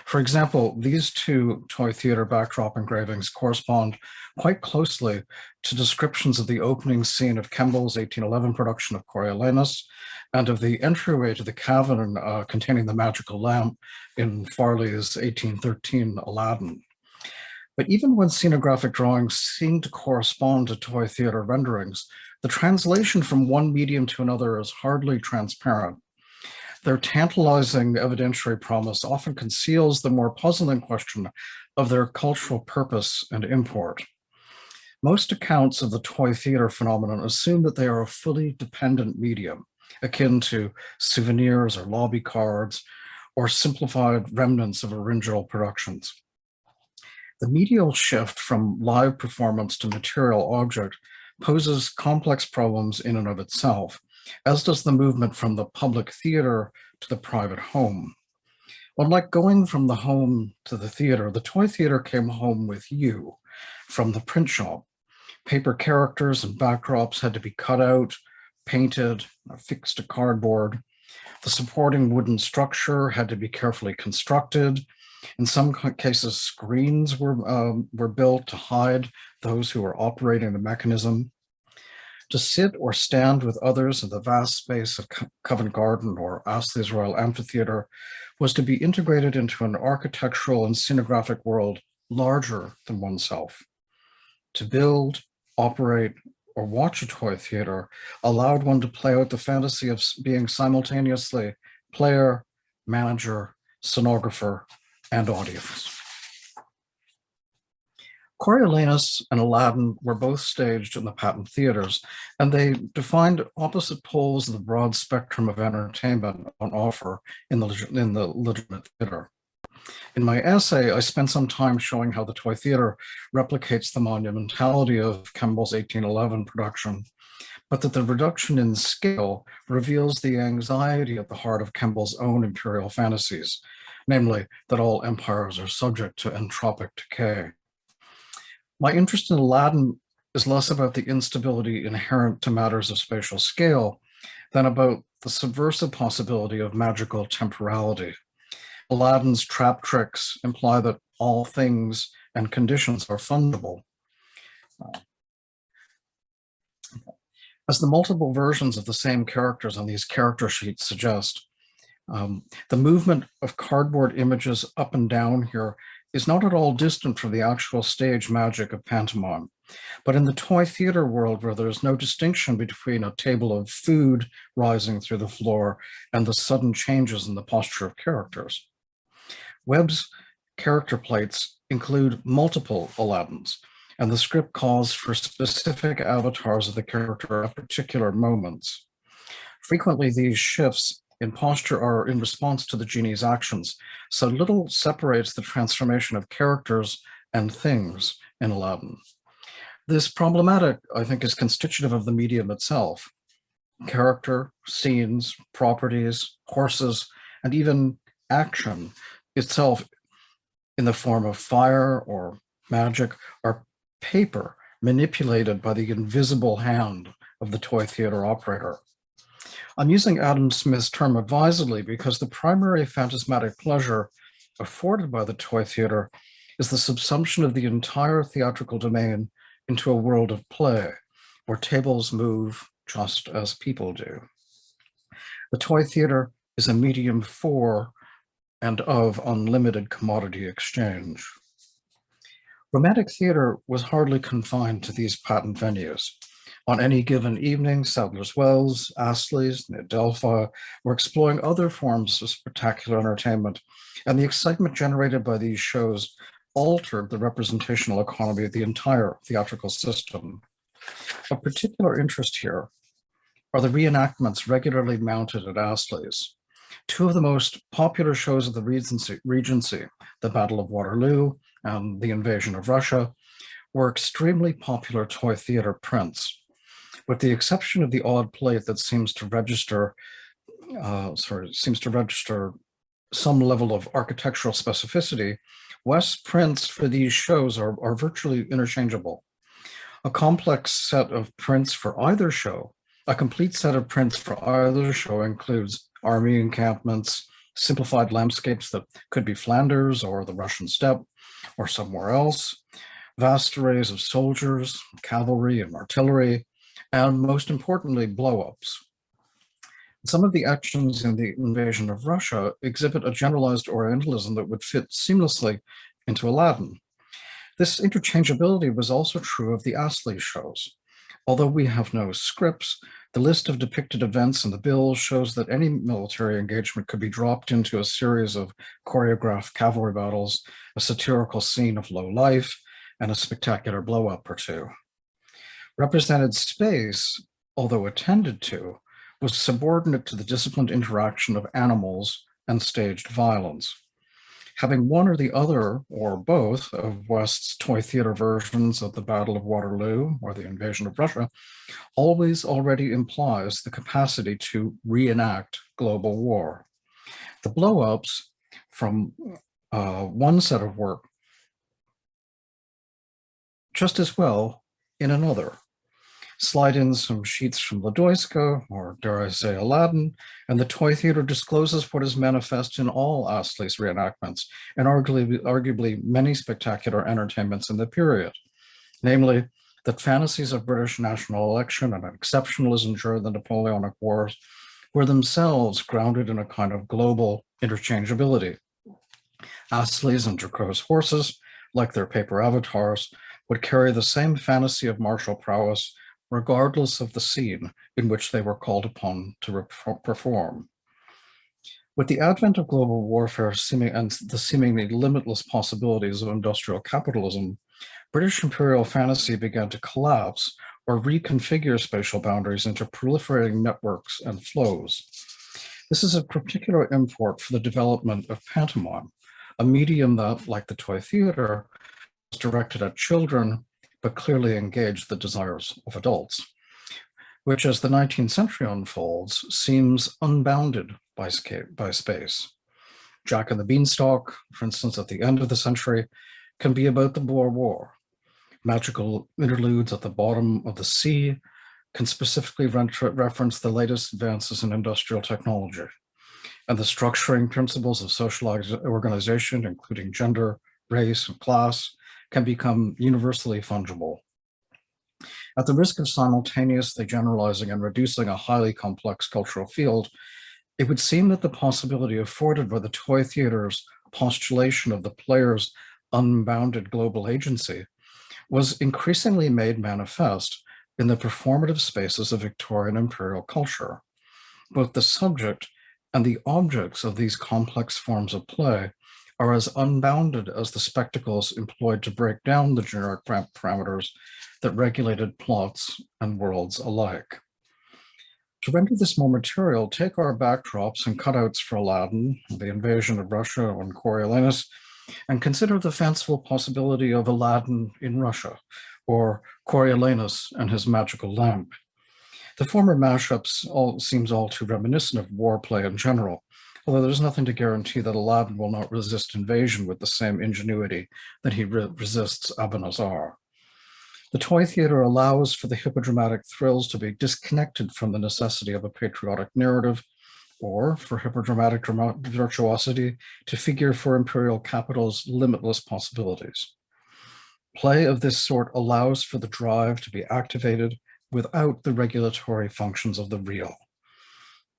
S6: For example, these two toy theater backdrop engravings correspond quite closely to descriptions of the opening scene of Kemble's 1811 production of Coriolanus and of the entryway to the cavern containing the magical lamp in Farley's 1813 Aladdin. But even when scenographic drawings seem to correspond to toy theater renderings, the translation from one medium to another is hardly transparent. Their tantalizing evidentiary promise often conceals the more puzzling question of their cultural purpose and import. Most accounts of the toy theater phenomenon assume that they are a fully dependent medium, akin to souvenirs or lobby cards, or simplified remnants of original productions. The medial shift from live performance to material object poses complex problems in and of itself, as does the movement from the public theater to the private home. Unlike going from the home to the theater, the toy theater came home with you from the print shop. Paper characters and backdrops had to be cut out, painted, affixed to cardboard. The supporting wooden structure had to be carefully constructed. In some cases, screens were built to hide those who were operating the mechanism. To sit or stand with others in the vast space of Covent Garden or Astley's Royal Amphitheatre was to be integrated into an architectural and scenographic world larger than oneself. To build, operate, or watch a toy theater allowed one to play out the fantasy of being simultaneously player, manager, scenographer, and audience. Coriolanus and Aladdin were both staged in the patent theaters, and they defined opposite poles of the broad spectrum of entertainment on offer in the legitimate theater. In my essay, I spent some time showing how the toy theater replicates the monumentality of Kemble's 1811 production, but that the reduction in scale reveals the anxiety at the heart of Kemble's own imperial fantasies, namely that all empires are subject to entropic decay. My interest in Aladdin is less about the instability inherent to matters of spatial scale than about the subversive possibility of magical temporality. Aladdin's trap tricks imply that all things and conditions are fungible. As the multiple versions of the same characters on these character sheets suggest, the movement of cardboard images up and down here is not at all distant from the actual stage magic of pantomime. But in the toy theater world, where there's no distinction between a table of food rising through the floor and the sudden changes in the posture of characters, Webb's character plates include multiple Aladdins, and the script calls for specific avatars of the character at particular moments. Frequently, these shifts in posture are in response to the genie's actions, so little separates the transformation of characters and things in Aladdin. This problematic, I think, is constitutive of the medium itself. Character, scenes, properties, horses, and even action itself in the form of fire or magic are paper manipulated by the invisible hand of the toy theater operator. I'm using Adam Smith's term advisedly because the primary phantasmatic pleasure afforded by the toy theater is the subsumption of the entire theatrical domain into a world of play, where tables move just as people do. The toy theater is a medium for and of unlimited commodity exchange. Romantic theater was hardly confined to these patent venues. On any given evening, Sadler's Wells, Astley's, and Adelphi were exploring other forms of spectacular entertainment, and the excitement generated by these shows altered the representational economy of the entire theatrical system. Of particular interest here are the reenactments regularly mounted at Astley's. Two of the most popular shows of the Regency, the Battle of Waterloo and the Invasion of Russia, were extremely popular toy theater prints. With the exception of the odd plate that seems to register some level of architectural specificity, West's prints for these shows are virtually interchangeable. A complex set of prints for either show, a complete set of prints for either show includes army encampments, simplified landscapes that could be Flanders or the Russian steppe or somewhere else, vast arrays of soldiers, cavalry and artillery, and most importantly, blow-ups. Some of the actions in the invasion of Russia exhibit a generalized Orientalism that would fit seamlessly into Aladdin. This interchangeability was also true of the Astley shows. Although we have no scripts, the list of depicted events in the bill shows that any military engagement could be dropped into a series of choreographed cavalry battles, a satirical scene of low life, and a spectacular blow-up or two. Represented space, although attended to, was subordinate to the disciplined interaction of animals and staged violence. Having one or the other, or both, of West's toy theater versions of the Battle of Waterloo or the Invasion of Russia always already implies the capacity to reenact global war. The blow-ups from one set of work just as well in another. Slide in some sheets from Lodoiska, or dare I say Aladdin, and the toy theater discloses what is manifest in all Astley's reenactments, and arguably many spectacular entertainments in the period. Namely, that fantasies of British national election and exceptionalism during the Napoleonic Wars were themselves grounded in a kind of global interchangeability. Astley's and Draco's horses, like their paper avatars, would carry the same fantasy of martial prowess regardless of the scene in which they were called upon to perform. With the advent of global warfare and the seemingly limitless possibilities of industrial capitalism, British imperial fantasy began to collapse or reconfigure spatial boundaries into proliferating networks and flows. This is of particular import for the development of pantomime, a medium that, like the toy theater, was directed at children, but clearly engaged the desires of adults, which as the 19th century unfolds, seems unbounded by space. Jack and the Beanstalk, for instance, at the end of the century, can be about the Boer War. Magical interludes at the bottom of the sea can specifically reference the latest advances in industrial technology. And the structuring principles of social organization, including gender, race, and class, can become universally fungible. At the risk of simultaneously generalizing and reducing a highly complex cultural field, it would seem that the possibility afforded by the toy theater's postulation of the player's unbounded global agency was increasingly made manifest in the performative spaces of Victorian imperial culture. Both the subject and the objects of these complex forms of play are as unbounded as the spectacles employed to break down the generic parameters that regulated plots and worlds alike. To render this more material, take our backdrops and cutouts for Aladdin, the invasion of Russia, and Coriolanus, and consider the fanciful possibility of Aladdin in Russia, or Coriolanus and his magical lamp. The former mashups seems all too reminiscent of war play in general, although there's nothing to guarantee that Aladdin will not resist invasion with the same ingenuity that he resists Abanazar. The toy theater allows for the hypodramatic thrills to be disconnected from the necessity of a patriotic narrative, or for hyperdramatic virtuosity to figure for imperial capital's limitless possibilities. Play of this sort allows for the drive to be activated without the regulatory functions of the real.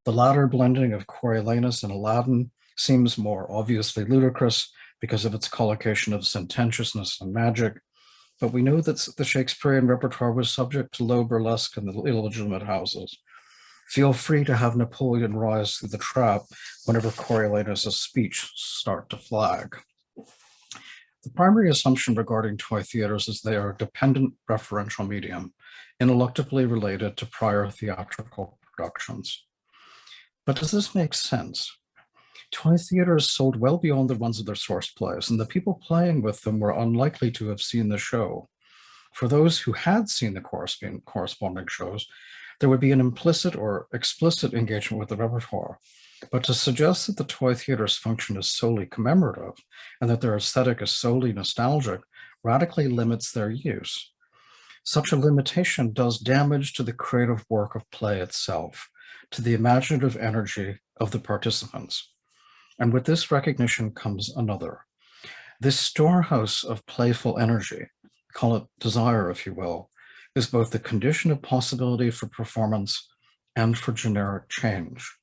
S6: The latter blending of Coriolanus and Aladdin seems more obviously ludicrous because of its collocation of sententiousness and magic, but we know that the Shakespearean repertoire was subject to low burlesque in the illegitimate houses. Feel free to have Napoleon rise through the trap whenever Coriolanus' speech start to flag. The primary assumption regarding toy theaters is they are a dependent referential medium, ineluctably related to prior theatrical productions. But does this make sense? Toy theaters sold well beyond the runs of their source plays, and the people playing with them were unlikely to have seen the show. For those who had seen the corresponding shows, there would be an implicit or explicit engagement with the repertoire. But to suggest that the toy theater's function is solely commemorative and that their aesthetic is solely nostalgic radically limits their use. Such a limitation does damage to the creative work of play itself, to the imaginative energy of the participants. And with this recognition comes another. This storehouse of playful energy, call it desire if you will, is both the condition of possibility for performance and for generic change.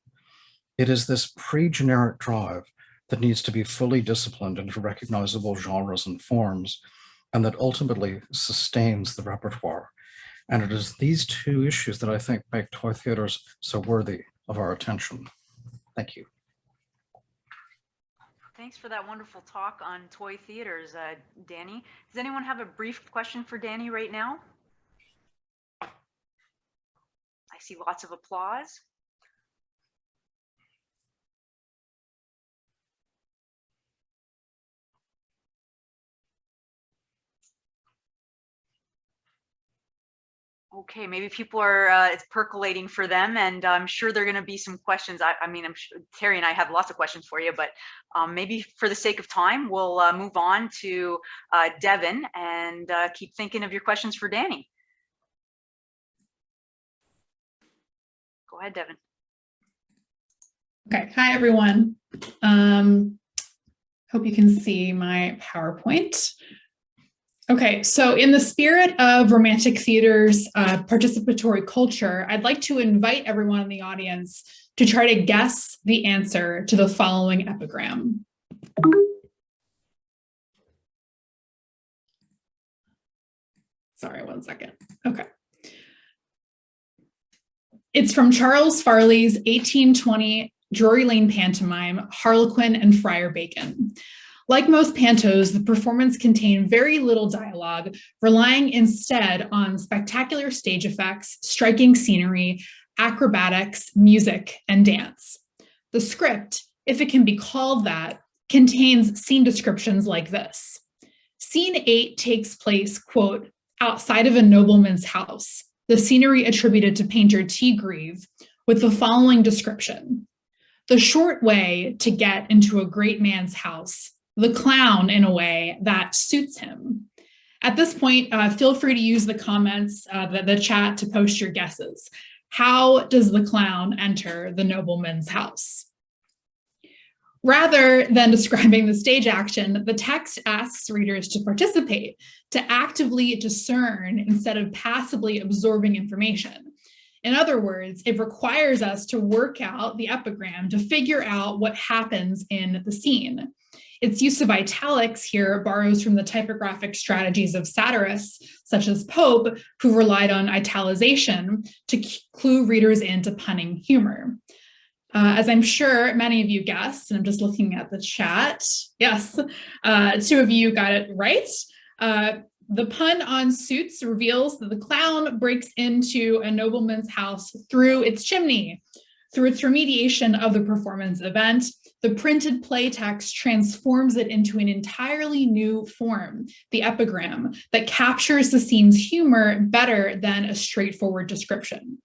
S6: It is this pre-generic drive that needs to be fully disciplined into recognizable genres and forms, and that ultimately sustains the repertoire. And it is these two issues that I think make toy theaters so worthy of our attention. Thank you.
S3: Thanks for that wonderful talk on toy theaters, Danny. Does anyone have a brief question for Danny right now? I see lots of applause. Okay, maybe people are, it's percolating for them, and I'm sure there are going to be some questions. I mean, I'm sure Terry and I have lots of questions for you, but maybe for the sake of time, we'll move on to Devin and keep thinking of your questions for Danny. Go ahead, Devin.
S7: Okay, hi everyone. Hope you can see my PowerPoint. Okay, so in the spirit of Romantic Theater's participatory culture, I'd like to invite everyone in the audience to try to guess the answer to the following epigram. Sorry, one second. Okay. It's from Charles Farley's 1820 Drury Lane pantomime, Harlequin and Friar Bacon. Like most pantos, the performance contained very little dialogue, relying instead on spectacular stage effects, striking scenery, acrobatics, music, and dance. The script, if it can be called that, contains scene descriptions like this. Scene 8 takes place, quote, outside of a nobleman's house, the scenery attributed to painter T. Grieve, with the following description. The short way to get into a great man's house, the clown in a way that suits him. At this point, feel free to use the comments, the chat to post your guesses. How does the clown enter the nobleman's house? Rather than describing the stage action, the text asks readers to participate, to actively discern instead of passively absorbing information. In other words, it requires us to work out the epigram to figure out what happens in the scene. Its use of italics here borrows from the typographic strategies of satirists, such as Pope, who relied on italicization to clue readers into punning humor. As I'm sure many of you guessed, and I'm just looking at the chat, yes, 2 of you got it right. The pun on suits reveals that the clown breaks into a nobleman's house through its chimney. Through its remediation of the performance event, the printed play text transforms it into an entirely new form, the epigram, that captures the scene's humor better than a straightforward description.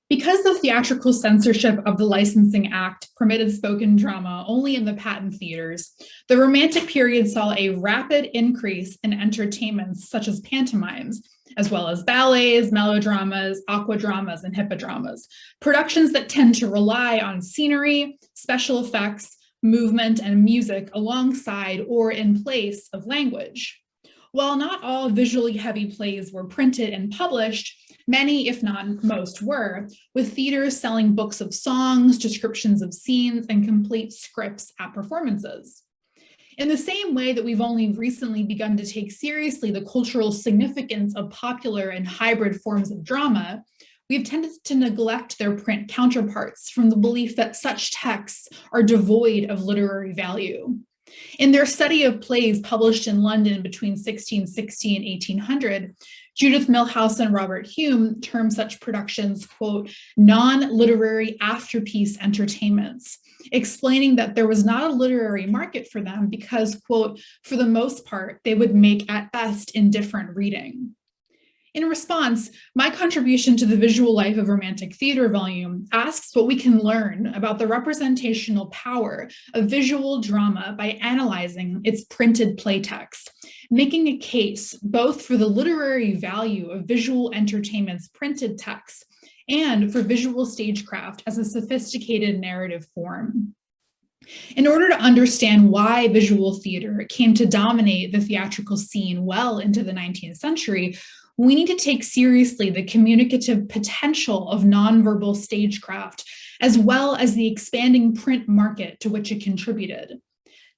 S7: Because the theatrical censorship of the Licensing Act permitted spoken drama only in the patent theaters, the Romantic period saw a rapid increase in entertainments such as pantomimes, as well as ballets, melodramas, aquadramas, and hippodramas, productions that tend to rely on scenery, special effects, movement, and music alongside or in place of language. While not all visually heavy plays were printed and published, many, if not most, were, with theaters selling books of songs, descriptions of scenes, and complete scripts at performances. In the same way that we've only recently begun to take seriously the cultural significance of popular and hybrid forms of drama, we've tended to neglect their print counterparts from the belief that such texts are devoid of literary value. In their study of plays published in London between 1660 and 1800, Judith Milhouse and Robert Hume term such productions, quote, non-literary afterpiece entertainments, explaining that there was not a literary market for them because, quote, for the most part, they would make at best indifferent reading. In response, my contribution to the Visual Life of Romantic Theater volume asks what we can learn about the representational power of visual drama by analyzing its printed playtext, making a case both for the literary value of visual entertainment's printed text and for visual stagecraft as a sophisticated narrative form. In order to understand why visual theater came to dominate the theatrical scene well into the 19th century, we need to take seriously the communicative potential of nonverbal stagecraft, as well as the expanding print market to which it contributed.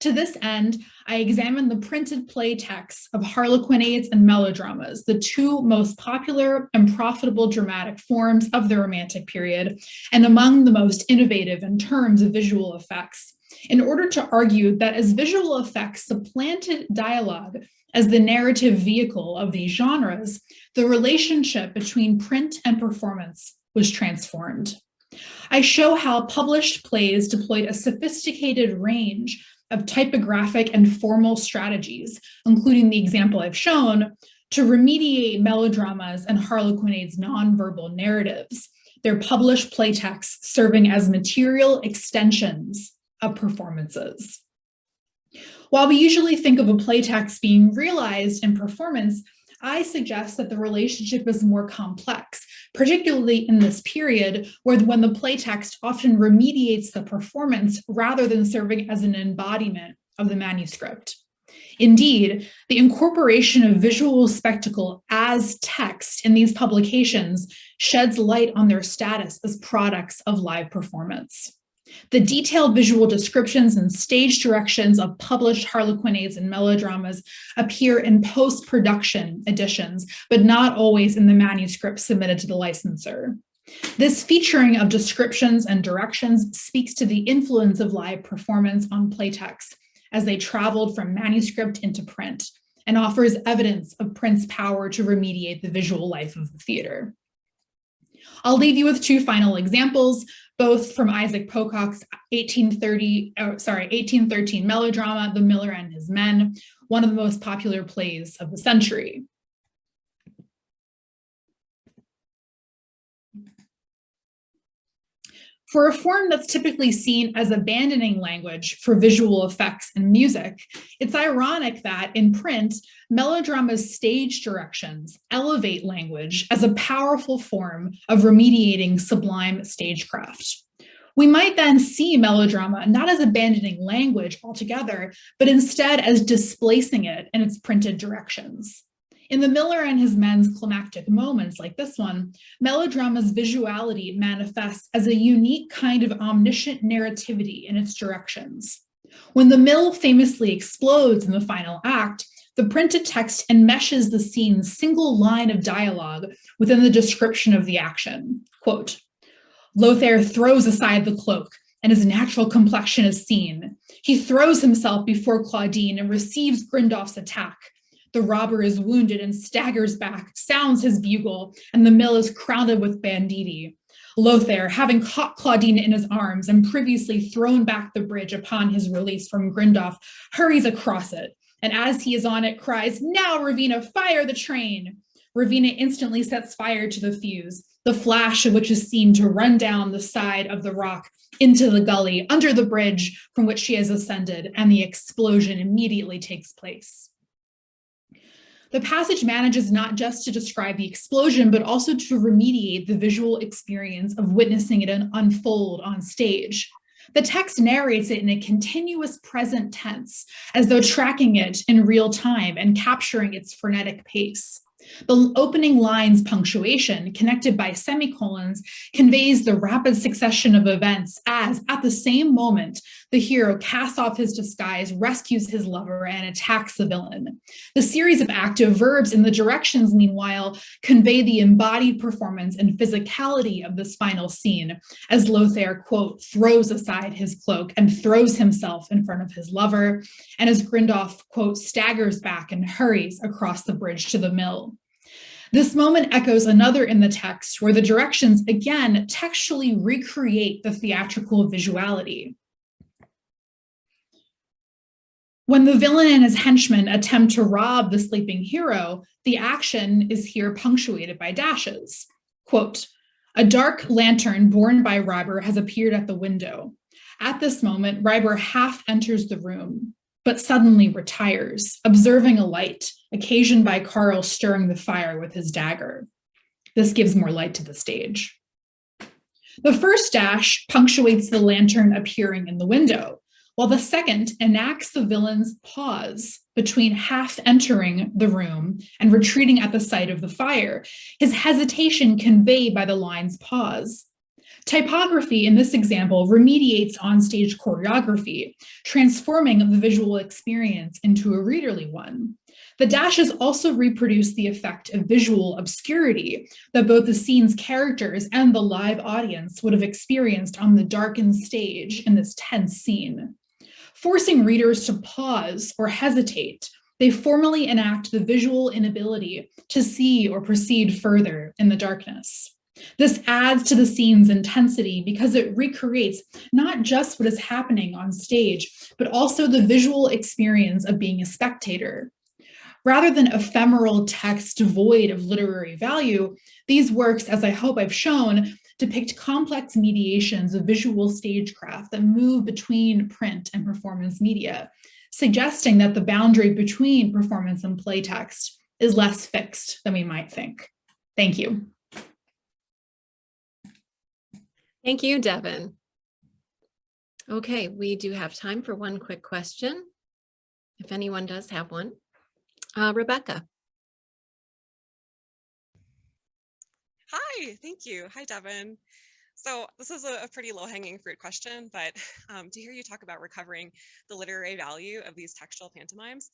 S7: To this end, I examined the printed play texts of harlequinades and melodramas, the 2 most popular and profitable dramatic forms of the Romantic period, and among the most innovative in terms of visual effects, in order to argue that as visual effects supplanted dialogue as the narrative vehicle of these genres, the relationship between print and performance was transformed. I show how published plays deployed a sophisticated range of typographic and formal strategies, including the example I've shown, to remediate melodramas and harlequinades' nonverbal narratives, their published playtexts serving as material extensions of performances. While we usually think of a playtext being realized in performance, I suggest that the relationship is more complex, particularly in this period when the playtext often remediates the performance rather than serving as an embodiment of the manuscript. Indeed, the incorporation of visual spectacle as text in these publications sheds light on their status as products of live performance. The detailed visual descriptions and stage directions of published harlequinades and melodramas appear in post-production editions, but not always in the manuscript submitted to the licensor. This featuring of descriptions and directions speaks to the influence of live performance on playtext as they traveled from manuscript into print, and offers evidence of print's power to remediate the visual life of the theater. I'll leave you with two final examples, both from Isaac Pocock's 1813 melodrama, The Miller and His Men, one of the most popular plays of the century. For a form that's typically seen as abandoning language for visual effects and music, it's ironic that in print, melodrama's stage directions elevate language as a powerful form of remediating sublime stagecraft. We might then see melodrama not as abandoning language altogether, but instead as displacing it in its printed directions. In The Miller and His Men's climactic moments like this one, melodrama's visuality manifests as a unique kind of omniscient narrativity in its directions. When the mill famously explodes in the final act, the printed text enmeshes the scene's single line of dialogue within the description of the action. Quote, Lothair throws aside the cloak, and his natural complexion is seen. He throws himself before Claudine and receives Grindolph's attack. The robber is wounded and staggers back, sounds his bugle, and the mill is crowded with banditti. Lothair, having caught Claudine in his arms and previously thrown back the bridge upon his release from Grindolph, hurries across it, and as he is on it, cries, "Now, Ravina, fire the train!" Ravina instantly sets fire to the fuse, the flash of which is seen to run down the side of the rock into the gully under the bridge from which she has ascended, and the explosion immediately takes place. The passage manages not just to describe the explosion, but also to remediate the visual experience of witnessing it unfold on stage. The text narrates it in a continuous present tense, as though tracking it in real time and capturing its frenetic pace. The opening line's punctuation, connected by semicolons, conveys the rapid succession of events as, at the same moment, the hero casts off his disguise, rescues his lover, and attacks the villain. The series of active verbs in the directions, meanwhile, convey the embodied performance and physicality of this final scene, as Lothair, quote, throws aside his cloak and throws himself in front of his lover, and as Grindolph, quote, staggers back and hurries across the bridge to the mill. This moment echoes another in the text where the directions again textually recreate the theatrical visuality. When the villain and his henchmen attempt to rob the sleeping hero, the action is here punctuated by dashes. Quote, a dark lantern borne by Reiber has appeared at the window. At this moment, Reiber half enters the room, but suddenly retires, observing a light, occasioned by Karl stirring the fire with his dagger. This gives more light to the stage. The first dash punctuates the lantern appearing in the window, while the second enacts the villain's pause between half entering the room and retreating at the sight of the fire, his hesitation conveyed by the line's pause. Typography in this example remediates onstage choreography, transforming the visual experience into a readerly one. The dashes also reproduce the effect of visual obscurity that both the scene's characters and the live audience would have experienced on the darkened stage in this tense scene. Forcing readers to pause or hesitate, they formally enact the visual inability to see or proceed further in the darkness. This adds to the scene's intensity because it recreates not just what is happening on stage, but also the visual experience of being a spectator. Rather than ephemeral text devoid of literary value, these works, as I hope I've shown, depict complex mediations of visual stagecraft that move between print and performance media, suggesting that the boundary between performance and play text is less fixed than we might think. Thank you.
S2: Thank you, Devin. Okay, we do have time for one quick question, if anyone does have one. Rebecca.
S8: Hi, thank you. Hi, Devin. So this is a pretty low-hanging fruit question, but to hear you talk about recovering the literary value of these textual pantomimes,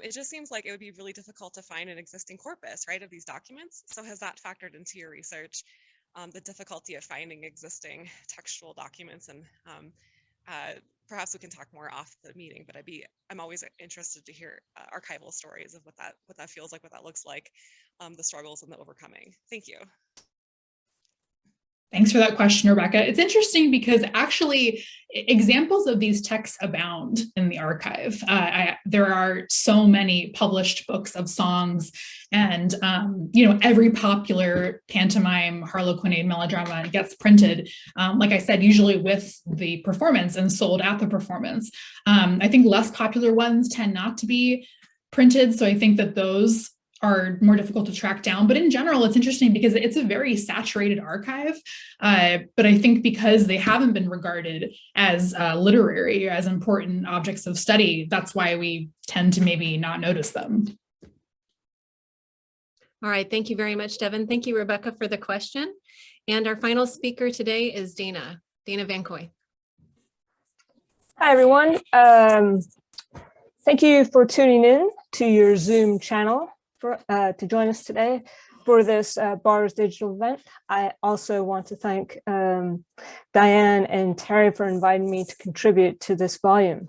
S8: it just seems like it would be really difficult to find an existing corpus, right, of these documents. So has that factored into your research, the difficulty of finding existing textual documents? And perhaps we can talk more off the meeting, but I'm always interested to hear archival stories of what that feels like, what that looks like, the struggles and the overcoming. Thank you.
S7: Thanks for that question, Rebecca. It's interesting because actually examples of these texts abound in the archive. There are so many published books of songs, and every popular pantomime, harlequinade melodrama gets printed, like I said, usually with the performance and sold at the performance. I think less popular ones tend not to be printed, so I think that those are more difficult to track down. But in general, it's interesting because it's a very saturated archive. But I think because they haven't been regarded as literary, as important objects of study, that's why we tend to maybe not notice them.
S2: All right, thank you very much, Devin. Thank you, Rebecca, for the question. And our final speaker today is Dana Van Kooy.
S9: Hi, everyone. Thank you for tuning in to your Zoom channel to join us today for this BARS digital event. I also want to thank Diane and Terry for inviting me to contribute to this volume.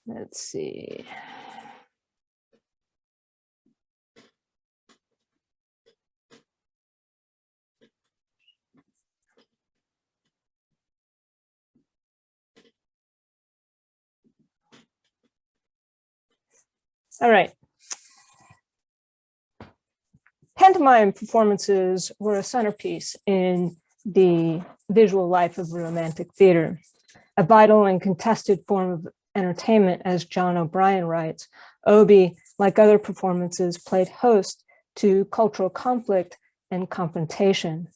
S9: Let's see. All right. Pantomime performances were a centerpiece in the visual life of Romantic theater, a vital and contested form of entertainment, as John O'Brien writes. Obi, like other performances, played host to cultural conflict and confrontation.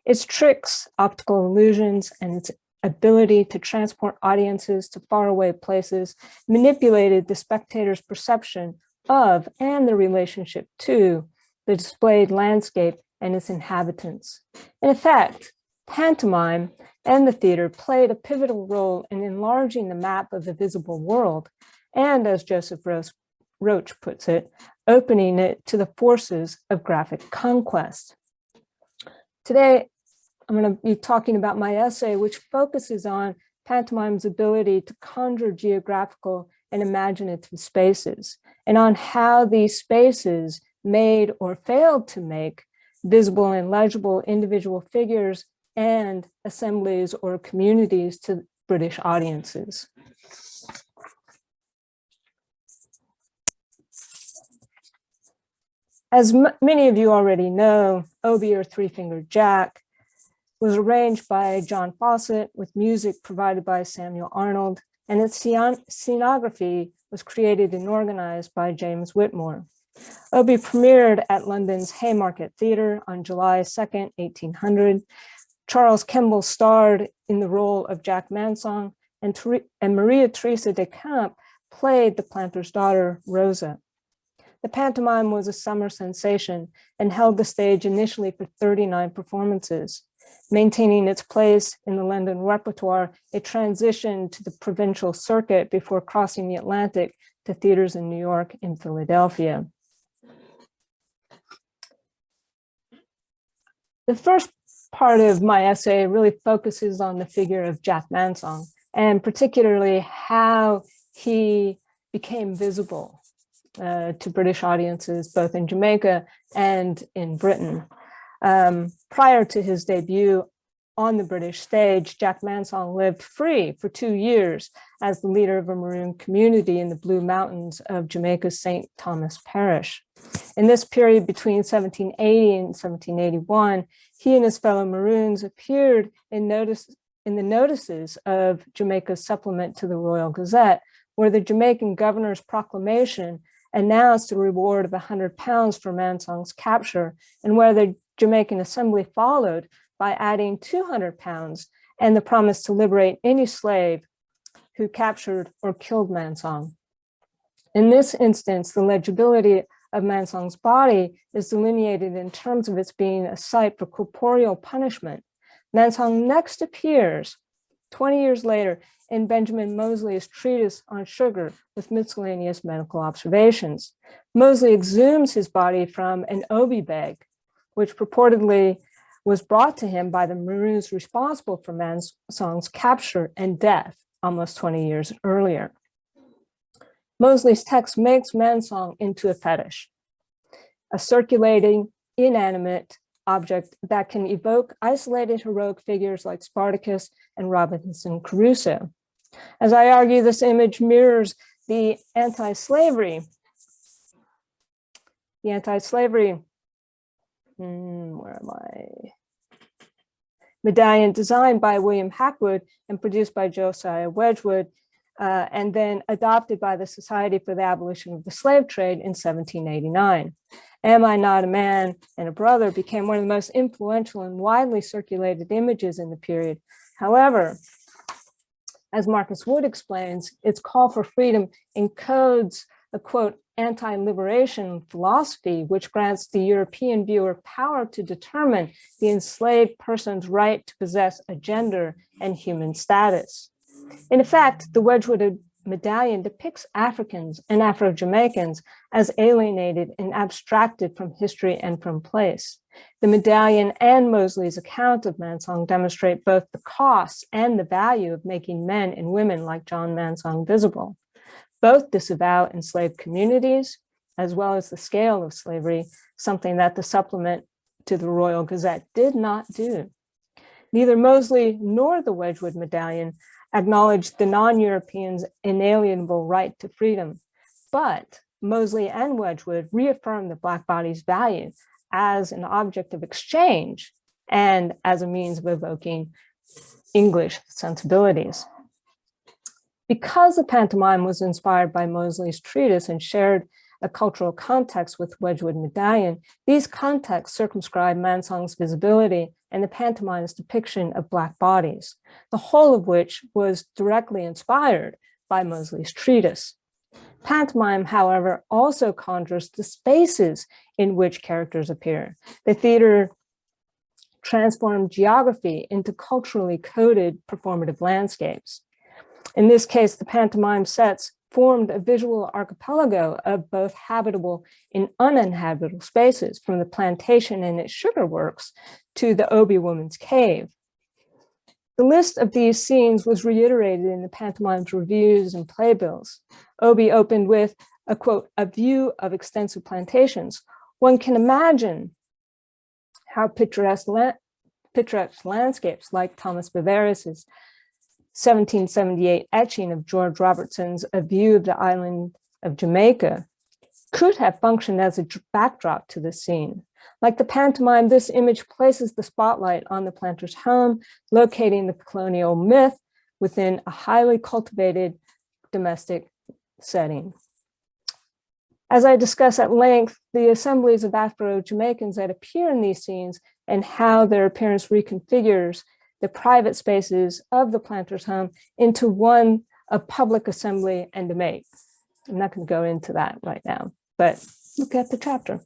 S9: Its tricks, optical illusions, and its ability to transport audiences to faraway places manipulated the spectator's perception of and the relationship to the displayed landscape and its inhabitants. In effect, pantomime and the theater played a pivotal role in enlarging the map of the visible world, and as Joseph Roach puts it, opening it to the forces of graphic conquest. Today, I'm going to be talking about my essay, which focuses on pantomime's ability to conjure geographical and imaginative spaces, and on how these spaces made or failed to make visible and legible individual figures and assemblies or communities to British audiences. As many of you already know, Obi, or Three-Fingered Jack, was arranged by John Fawcett with music provided by Samuel Arnold, and its scenography was created and organized by James Whitmore. Obi premiered at London's Haymarket Theatre on July 2nd, 1800. Charles Kemble starred in the role of Jack Mansong, and Maria Theresa de Camp played the planter's daughter, Rosa. The pantomime was a summer sensation and held the stage initially for 39 performances. Maintaining its place in the London repertoire, it transitioned to the provincial circuit before crossing the Atlantic to theaters in New York and Philadelphia. The first part of my essay really focuses on the figure of Jack Mansong, and particularly how he became visible to British audiences, both in Jamaica and in Britain. Prior to his debut on the British stage, Jack Mansong lived free for 2 years as the leader of a maroon community in the Blue Mountains of Jamaica's St. Thomas Parish. In this period between 1780 and 1781, he and his fellow Maroons appeared in the notices of Jamaica's supplement to the Royal Gazette, where the Jamaican governor's proclamation announced a reward of £100 for Mansong's capture, and where the Jamaican Assembly followed by adding £200 and the promise to liberate any slave who captured or killed Mansong. In this instance, the legibility of Mansong's body is delineated in terms of its being a site for corporeal punishment. Mansong next appears 20 years later in Benjamin Moseley's treatise on sugar with miscellaneous medical observations. Moseley exhumes his body from an obi bag, which purportedly was brought to him by the Maroons responsible for Mansong's capture and death almost 20 years earlier. Moseley's text makes Mansong into a fetish, a circulating, inanimate object that can evoke isolated heroic figures like Spartacus and Robinson Crusoe. As I argue, this image mirrors the anti-slavery, where am I? Medallion designed by William Hackwood and produced by Josiah Wedgwood, and then adopted by the Society for the Abolition of the Slave Trade in 1789. Am I Not a Man and a Brother became one of the most influential and widely circulated images in the period. However, as Marcus Wood explains, its call for freedom encodes a, quote, anti-liberation philosophy, which grants the European viewer power to determine the enslaved person's right to possess a gender and human status. In effect, the Wedgwood medallion depicts Africans and Afro-Jamaicans as alienated and abstracted from history and from place. The medallion and Mosley's account of Mansong demonstrate both the costs and the value of making men and women like John Mansong visible. Both disavow enslaved communities, as well as the scale of slavery, something that the supplement to the Royal Gazette did not do. Neither Mosley nor the Wedgwood medallion acknowledged the non-Europeans' inalienable right to freedom, but Mosley and Wedgwood reaffirmed the Black body's value as an object of exchange and as a means of evoking English sensibilities. Because the pantomime was inspired by Mosley's treatise and shared a cultural context with Wedgwood medallion, these contexts circumscribe Mansong's visibility and the pantomime's depiction of Black bodies, the whole of which was directly inspired by Mosley's treatise. Pantomime, however, also conjures the spaces in which characters appear. The theater transformed geography into culturally coded performative landscapes. In this case, the pantomime sets formed a visual archipelago of both habitable and uninhabitable spaces, from the plantation and its sugar works to the Obi woman's cave. The list of these scenes was reiterated in the pantomime's reviews and playbills. Obi opened with a, quote, a view of extensive plantations. One can imagine how picturesque landscapes like Thomas Bavarius's 1778 etching of George Robertson's A View of the Island of Jamaica could have functioned as a backdrop to the scene. Like the pantomime, this image places the spotlight on the planter's home, locating the colonial myth within a highly cultivated domestic setting. As I discuss at length, the assemblies of Afro-Jamaicans that appear in these scenes and how their appearance reconfigures the private spaces of the planter's home into one of public assembly and debate. I'm not going to go into that right now, but look at the chapter.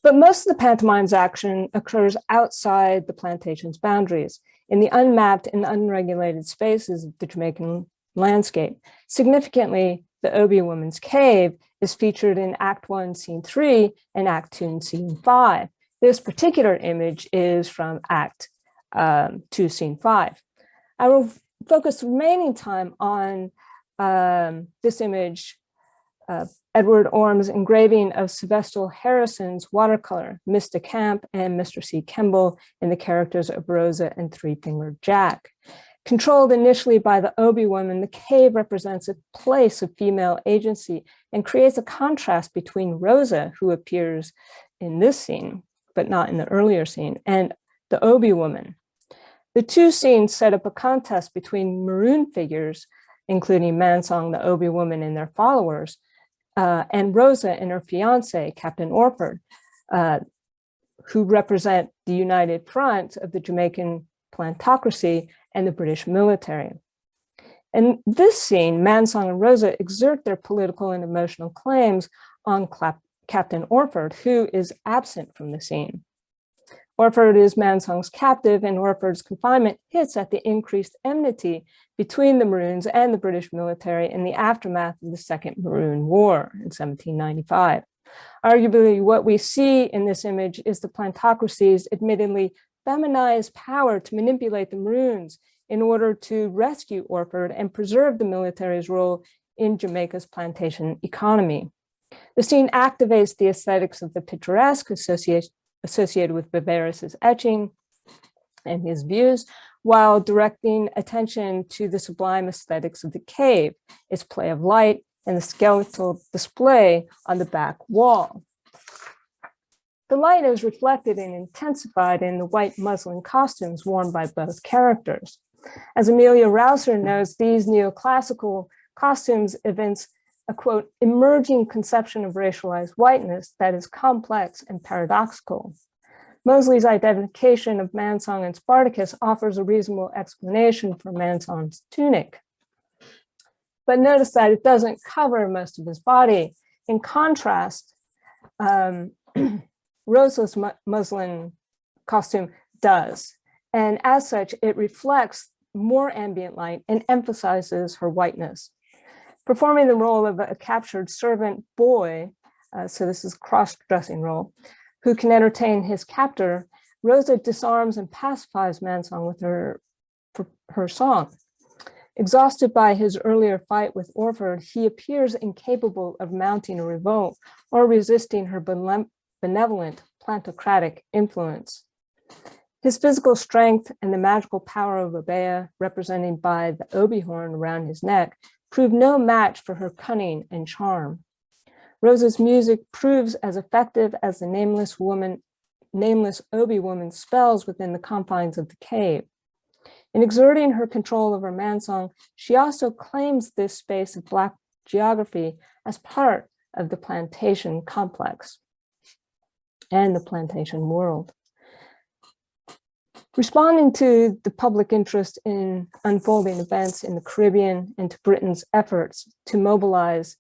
S9: But most of the pantomime's action occurs outside the plantation's boundaries, in the unmapped and unregulated spaces of the Jamaican landscape. Significantly, the Obi woman's cave is featured in Act 1, Scene 3, and Act 2, Scene 5. This particular image is from Act 2, Scene 5. I will focus the remaining time on this image, Edward Orm's engraving of Sylvester Harrison's watercolor, Mr. Camp and Mr. C. Kemble, in the characters of Rosa and Three-Fingered Jack. Controlled initially by the Obi woman, the cave represents a place of female agency and creates a contrast between Rosa, who appears in this scene, but not in the earlier scene, and the Obi woman. The two scenes set up a contest between maroon figures, including Mansong, the Obi woman, and their followers, and Rosa and her fiance, Captain Orford, who represent the united front of the Jamaican plantocracy and the British military. In this scene, Mansong and Rosa exert their political and emotional claims on Captain Orford, who is absent from the scene. Orford is Mansong's captive, and Orford's confinement hits at the increased enmity between the Maroons and the British military in the aftermath of the Second Maroon War in 1795. Arguably, what we see in this image is the plantocracy's admittedly feminized power to manipulate the Maroons in order to rescue Orford and preserve the military's role in Jamaica's plantation economy. The scene activates the aesthetics of the picturesque associated with Viveris's etching and his views, while directing attention to the sublime aesthetics of the cave, its play of light, and the skeletal display on the back wall. The light is reflected and intensified in the white muslin costumes worn by both characters. As Amelia Rouser notes, these neoclassical costumes evince a, quote, emerging conception of racialized whiteness that is complex and paradoxical. Mosley's identification of Manson and Spartacus offers a reasonable explanation for Manson's tunic. But notice that it doesn't cover most of his body. In contrast, Rosa's muslin costume does. And as such, it reflects more ambient light and emphasizes her whiteness. Performing the role of a captured servant boy, so this is cross-dressing role, who can entertain his captor, Rosa disarms and pacifies Manson with her song. Exhausted by his earlier fight with Orford, he appears incapable of mounting a revolt or resisting her benevolent plantocratic influence. His physical strength and the magical power of Obeah, represented by the obi horn around his neck, prove no match for her cunning and charm. Rosa's music proves as effective as the nameless obi woman's spells within the confines of the cave. In exerting her control over Manson, she also claims this space of Black geography as part of the plantation complex and the plantation world. Responding to the public interest in unfolding events in the Caribbean and to Britain's efforts to mobilize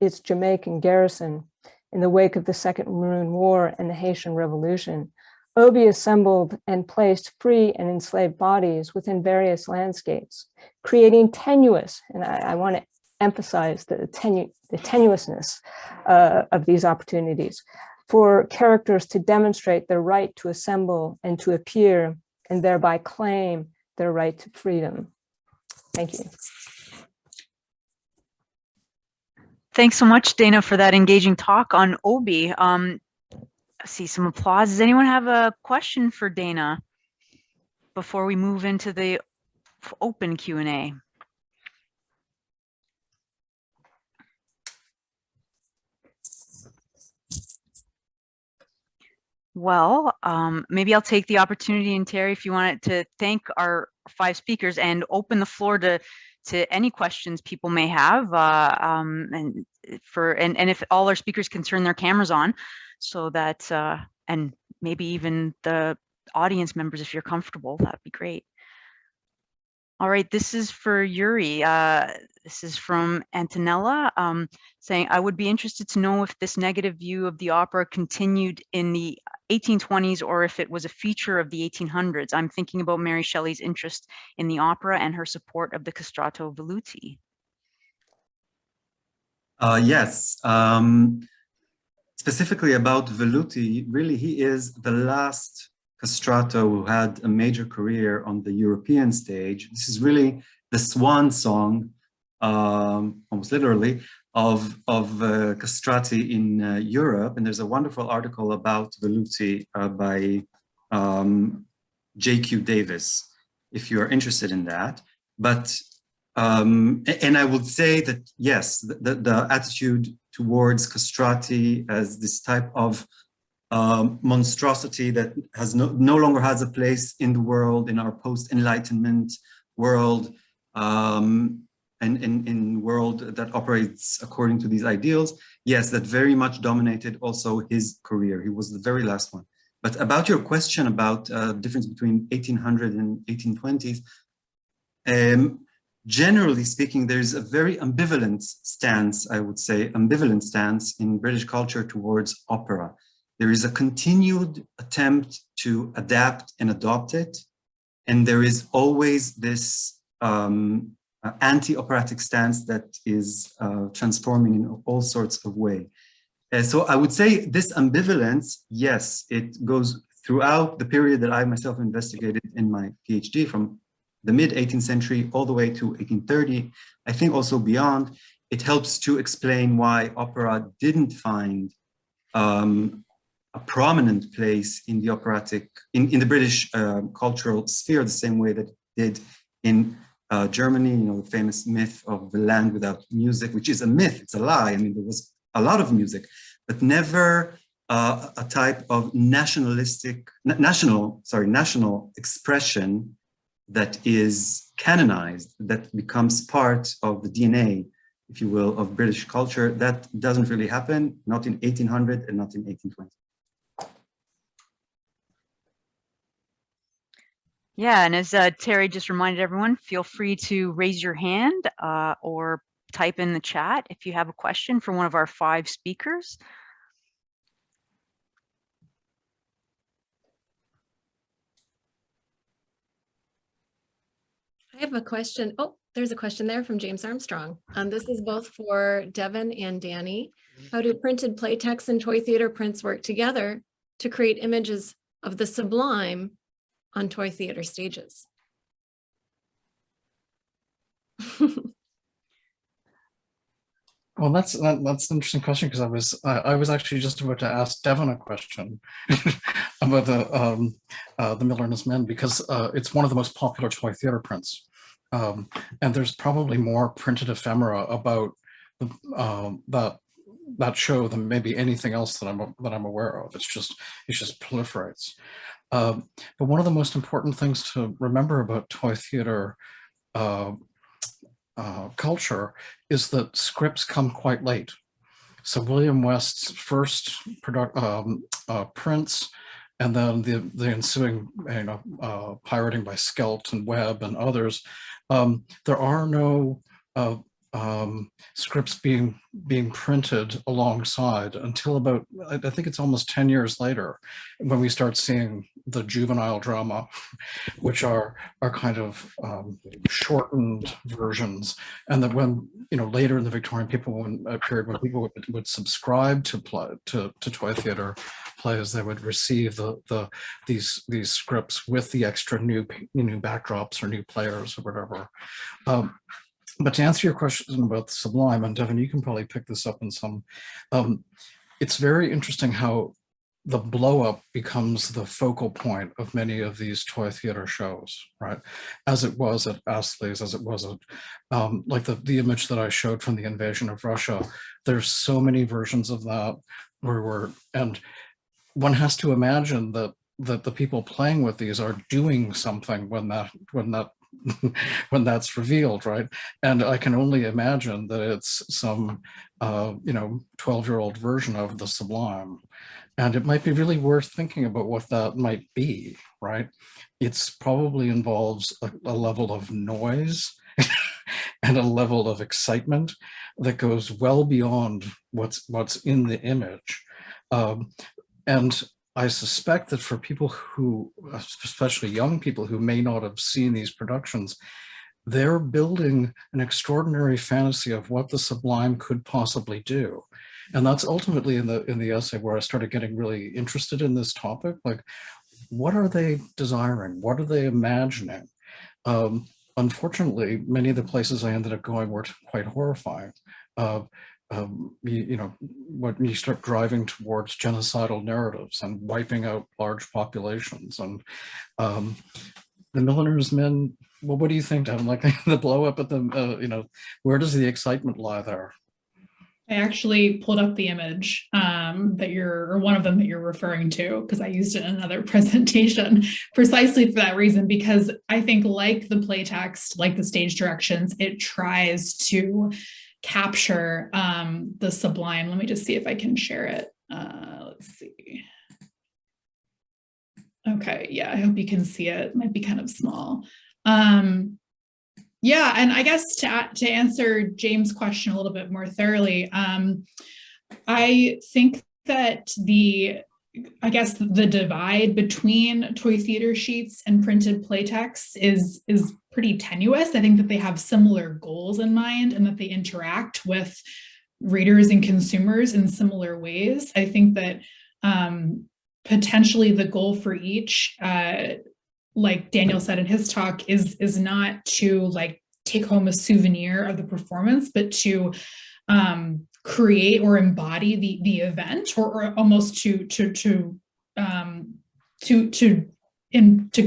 S9: its Jamaican garrison in the wake of the Second Maroon War and the Haitian Revolution, Obi assembled and placed free and enslaved bodies within various landscapes, creating tenuous, and I want to emphasize the tenuousness of these opportunities, for characters to demonstrate their right to assemble and to appear, and thereby claim their right to freedom. Thank you.
S3: Thanks so much, Dana, for that engaging talk on Obi. I see some applause. Does anyone have a question for Dana before we move into the open Q&A? Well, maybe I'll take the opportunity, and Terry, if you wanted to thank our 5 speakers and open the floor to any questions people may have, and if all our speakers can turn their cameras on, so that and maybe even the audience members, if you're comfortable, that'd be great. All right, this is for Yuri. This is from Antonella, saying, I would be interested to know if this negative view of the opera continued in the 1820s or if it was a feature of the 1800s. I'm thinking about Mary Shelley's interest in the opera and her support of the castrato veluti.
S5: Yes, specifically about Veluti, really he is the last castrato who had a major career on the European stage. This is really the swan song, almost literally, of castrati in Europe. And there's a wonderful article about Veluti by J.Q. Davis, if you are interested in that. But, and I would say that, yes, the attitude towards castrati as this type of monstrosity that has no longer has a place in the world, in our post-Enlightenment world, and in world that operates according to these ideals. Yes, that very much dominated also his career. He was the very last one. But about your question about difference between 1800 and 1820s, generally speaking, there's a very ambivalent stance, I would say, ambivalent stance in British culture towards opera. There is a continued attempt to adapt and adopt it. And there is always this anti-operatic stance that is transforming in all sorts of ways. So I would say this ambivalence, yes, it goes throughout the period that I myself investigated in my PhD, from the mid-18th century all the way to 1830, I think also beyond. It helps to explain why opera didn't find a prominent place in the operatic, in the British cultural sphere, the same way that it did in Germany, you know, the famous myth of the land without music, which is a myth, it's a lie. I mean, there was a lot of music, but never a type of national expression that is canonized, that becomes part of the DNA, if you will, of British culture. That doesn't really happen, not in 1800 and not in 1820.
S3: Yeah, and as Terry just reminded everyone, feel free to raise your hand or type in the chat if you have a question for one of our 5 speakers.
S2: I have a question. Oh, there's a question there from James Armstrong. This is both for Devin and Danny. How do printed play text and toy theater prints work together to create images of the sublime on toy theater stages?
S6: Well, that's an interesting question, because I was actually just about to ask Devin a question about the Miller and His Men, because it's one of the most popular toy theater prints, and there's probably more printed ephemera about that show than maybe anything else that I'm aware of. It just proliferates. But one of the most important things to remember about toy theater culture is that scripts come quite late. So William West's first prints, and then the ensuing, pirating by Skelt and Webb and others, there are no scripts being printed alongside until about, I think it's almost 10 years later, when we start seeing the juvenile drama, which are kind of shortened versions. And that when, later in the Victorian period, when people would subscribe to toy theater plays, they would receive these scripts with the extra new backdrops or new players or whatever. But to answer your question about the sublime, and Devin, you can probably pick this up in some, it's very interesting how the blow up becomes the focal point of many of these toy theater shows, right? As it was at Astley's, as it was at, like the image that I showed from the invasion of Russia, there's so many versions of that and one has to imagine that the people playing with these are doing something when that's revealed, right? And I can only imagine that it's some 12-year-old version of the sublime, and it might be really worth thinking about what that might be, right? It's probably involves a level of noise and a level of excitement that goes well beyond what's in the image, and I suspect that for people who, especially young people who may not have seen these productions, they're building an extraordinary fantasy of what the sublime could possibly do. And that's ultimately in the essay where I started getting really interested in this topic. Like, what are they desiring? What are they imagining? Unfortunately, many of the places I ended up going were quite horrifying. When you start driving towards genocidal narratives and wiping out large populations, and the Miller's Men, well, what do you think, Devin? Like the blow up at the, where does the excitement lie there?
S7: I actually pulled up the image or one of them that you're referring to, because I used it in another presentation precisely for that reason, because I think, like the play text, like the stage directions, it tries to capture the sublime. Let me just see if I can share it. Let's see. Okay, yeah, I hope you can see it. It might be kind of small. Yeah, and I guess to answer James' question a little bit more thoroughly, I think that the divide between toy theater sheets and printed playtext is pretty tenuous. I think that they have similar goals in mind and that they interact with readers and consumers in similar ways. I think that potentially the goal for each, like Daniel said in his talk, is not to like take home a souvenir of the performance, but to create or embody the event, or almost to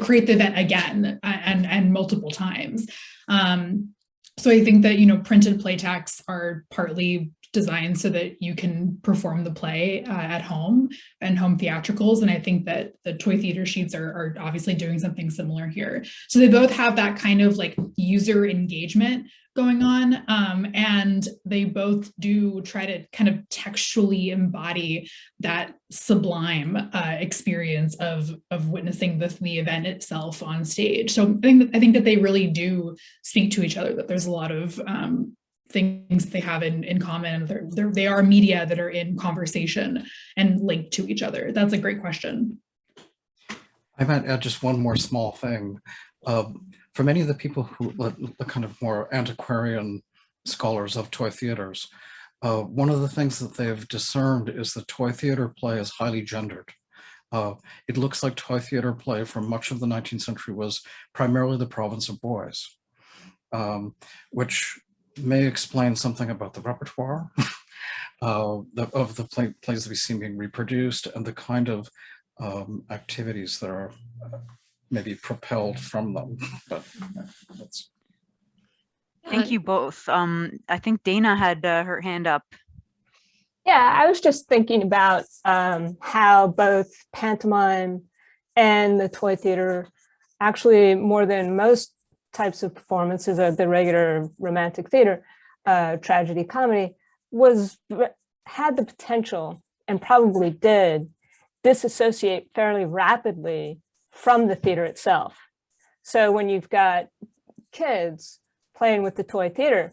S7: create the event again and multiple times. So I think that, printed play texts are partly designed so that you can perform the play at home and home theatricals. And I think that the toy theater sheets are obviously doing something similar here. So they both have that kind of like user engagement going on. And they both do try to kind of textually embody that sublime experience of witnessing the event itself on stage. So I think that they really do speak to each other, that there's a lot of things they have in common. They are media that are in conversation and linked to each other. That's a great question.
S6: I might add just one more small thing. For many of the people who, the kind of more antiquarian scholars of toy theaters, one of the things that they've discerned is that toy theater play is highly gendered. It looks like toy theater play from much of the 19th century was primarily the province of boys, which may explain something about the repertoire of the plays that we see being reproduced and the kind of activities that are maybe propelled from them. But that's...
S3: Thank you both. I think Dana had her hand up.
S9: Yeah, I was just thinking about how both pantomime and the toy theater, actually more than most types of performances of the regular romantic theater, tragedy, comedy, had the potential, and probably did, disassociate fairly rapidly from the theater itself. So when you've got kids playing with the toy theater,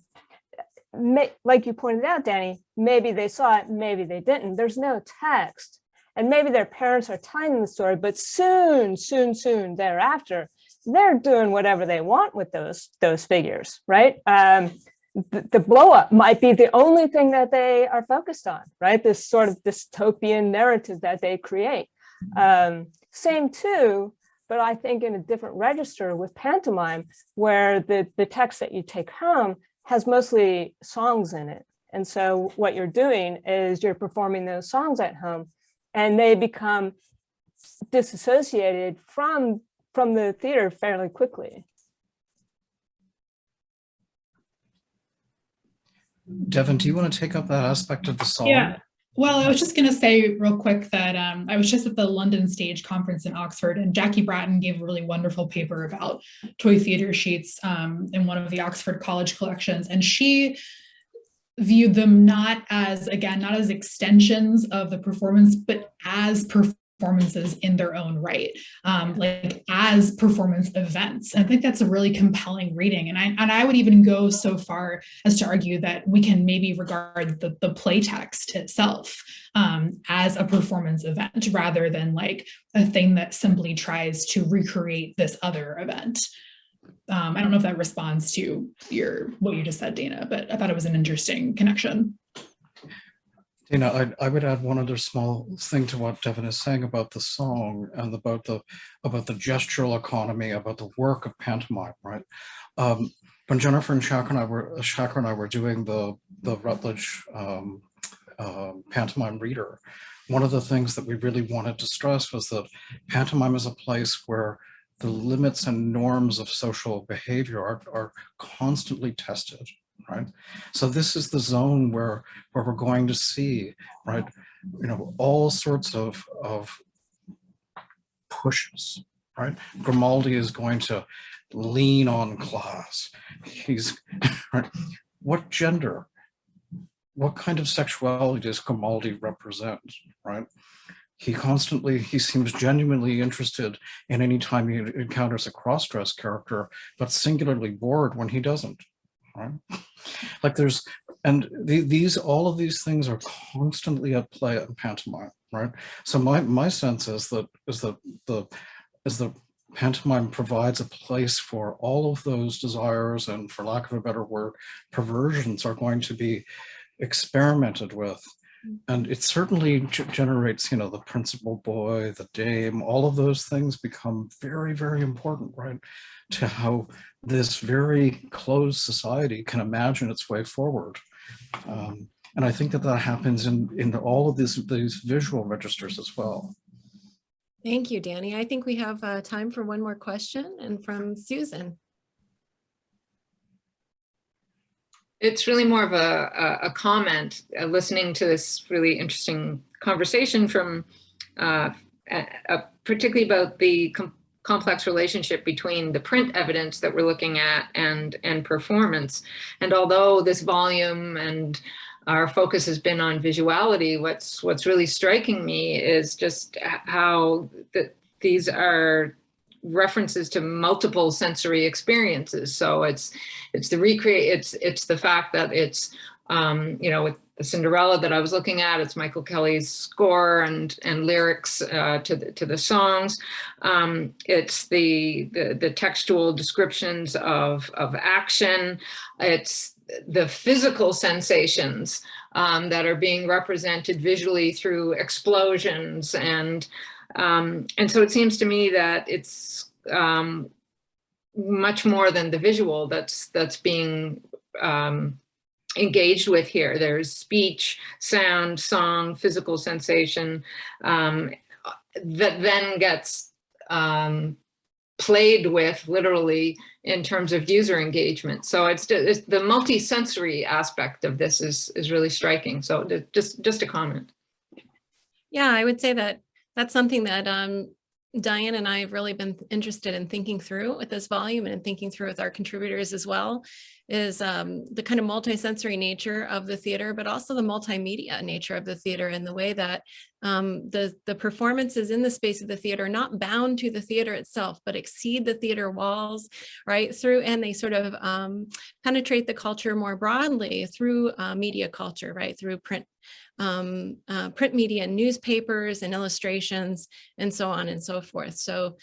S9: like you pointed out, Danny, maybe they saw it, maybe they didn't. There's no text. And maybe their parents are telling them the story, but soon thereafter, they're doing whatever they want with those figures, right? The blow up might be the only thing that they are focused on, right? This sort of dystopian narrative that they create. Same too, but I think in a different register with pantomime, where the text that you take home has mostly songs in it. And so what you're doing is you're performing those songs at home, and they become disassociated from the theater fairly quickly.
S6: Devin, do you want to take up that aspect of the song?
S7: Yeah. Well, I was just going to say real quick that I was just at the London Stage Conference in Oxford, and Jackie Bratton gave a really wonderful paper about toy theater sheets in one of the Oxford College collections. And she viewed them not as extensions of the performance, but as performances in their own right, like as performance events. And I think that's a really compelling reading. And I would even go so far as to argue that we can maybe regard the play text itself as a performance event, rather than like a thing that simply tries to recreate this other event. I don't know if that responds to what you just said, Dana, but I thought it was an interesting connection.
S6: Dana, I would add one other small thing to what Devin is saying about the song and about the gestural economy, about the work of pantomime, right? When Jennifer and Shakra and I were doing the Rutledge pantomime reader, one of the things that we really wanted to stress was that pantomime is a place where the limits and norms of social behavior are constantly tested, right? So this is the zone where we're going to see, right, all sorts of pushes, right? Grimaldi is going to lean on class. He's, right? What gender, what kind of sexuality does Grimaldi represent, right? He seems genuinely interested in any time he encounters a cross-dressed character, but singularly bored when he doesn't, right? Like all of these things are constantly at play in pantomime, right? So my sense is that the pantomime provides a place for all of those desires, and for lack of a better word, perversions are going to be experimented with. And it certainly generates, the principal boy, the dame, all of those things become very, very important, right? To how this very closed society can imagine its way forward. And I think that that happens in all of these visual registers as well.
S2: Thank you, Danny. I think we have time for one more question, and from Susan.
S1: It's really more of a comment, listening to this really interesting conversation from particularly about the complex relationship between the print evidence that we're looking at and performance. And although this volume and our focus has been on visuality, what's really striking me is just how these are references to multiple sensory experiences. So it's the fact that it's with the Cinderella that I was looking at, it's Michael Kelly's score and lyrics to the songs. It's the textual descriptions of action. It's the physical sensations that are being represented visually through explosions, and so it seems to me that it's much more than the visual that's being engaged with here. There's speech, sound, song, physical sensation that then gets played with literally in terms of user engagement. So it's the multi-sensory aspect of this is really striking. So just a comment.
S2: Yeah, I would say that that's something that Diane and I have really been interested in thinking through with this volume, and thinking through with our contributors as well, is the kind of multisensory nature of the theater, but also the multimedia nature of the theater, and the way that the performances in the space of the theater are not bound to the theater itself, but exceed the theater walls, right, through, and they sort of penetrate the culture more broadly through media culture, right, through print media, newspapers and illustrations, and so on and so forth. So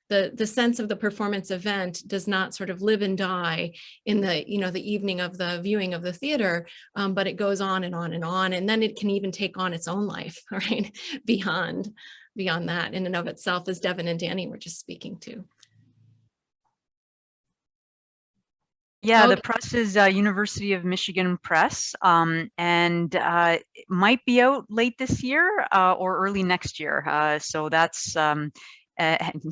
S2: the sense of the performance event does not sort of live and die in the evening of the viewing of the theater, but it goes on and on and on, and then it can even take on its own life, right, beyond that in and of itself, as Devin and Danny were just speaking to.
S3: Yeah,
S2: Okay.
S3: the press is University of Michigan Press, and it might be out late this year or early next year. So that's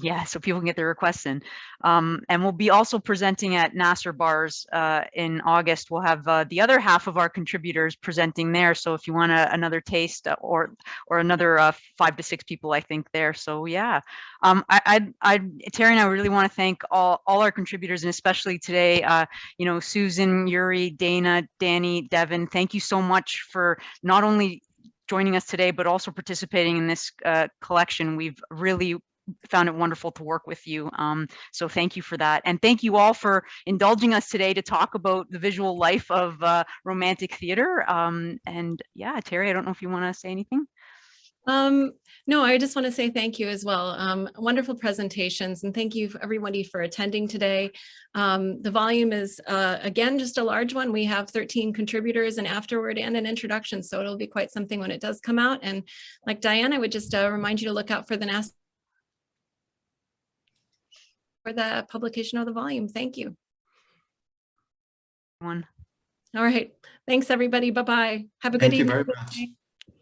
S3: yeah, so people can get their requests in. And we'll be also presenting at Nasser Bars in August. We'll have the other half of our contributors presenting there. So if you want another taste, or another 5 to 6 people, I think, there. So yeah, Terry and I really want to thank all our contributors, and especially today, Susan, Yuri, Dana, Danny, Devin. Thank you so much for not only joining us today, but also participating in this collection. We've really found it wonderful to work with you. So thank you for that. And thank you all for indulging us today to talk about the visual life of romantic theater. And yeah, Terry, I don't know if you want to say anything.
S2: No, I just want to say thank you as well. Wonderful presentations, and thank you everybody for attending today. The volume is again just a large one. We have 13 contributors, and afterward and an introduction, so it'll be quite something when it does come out. And like Diane, I would just remind you to look out for the publication of the volume. Thank you.
S3: All
S2: right. Thanks, everybody. Bye-bye. Have a good evening.
S5: Thank you very much.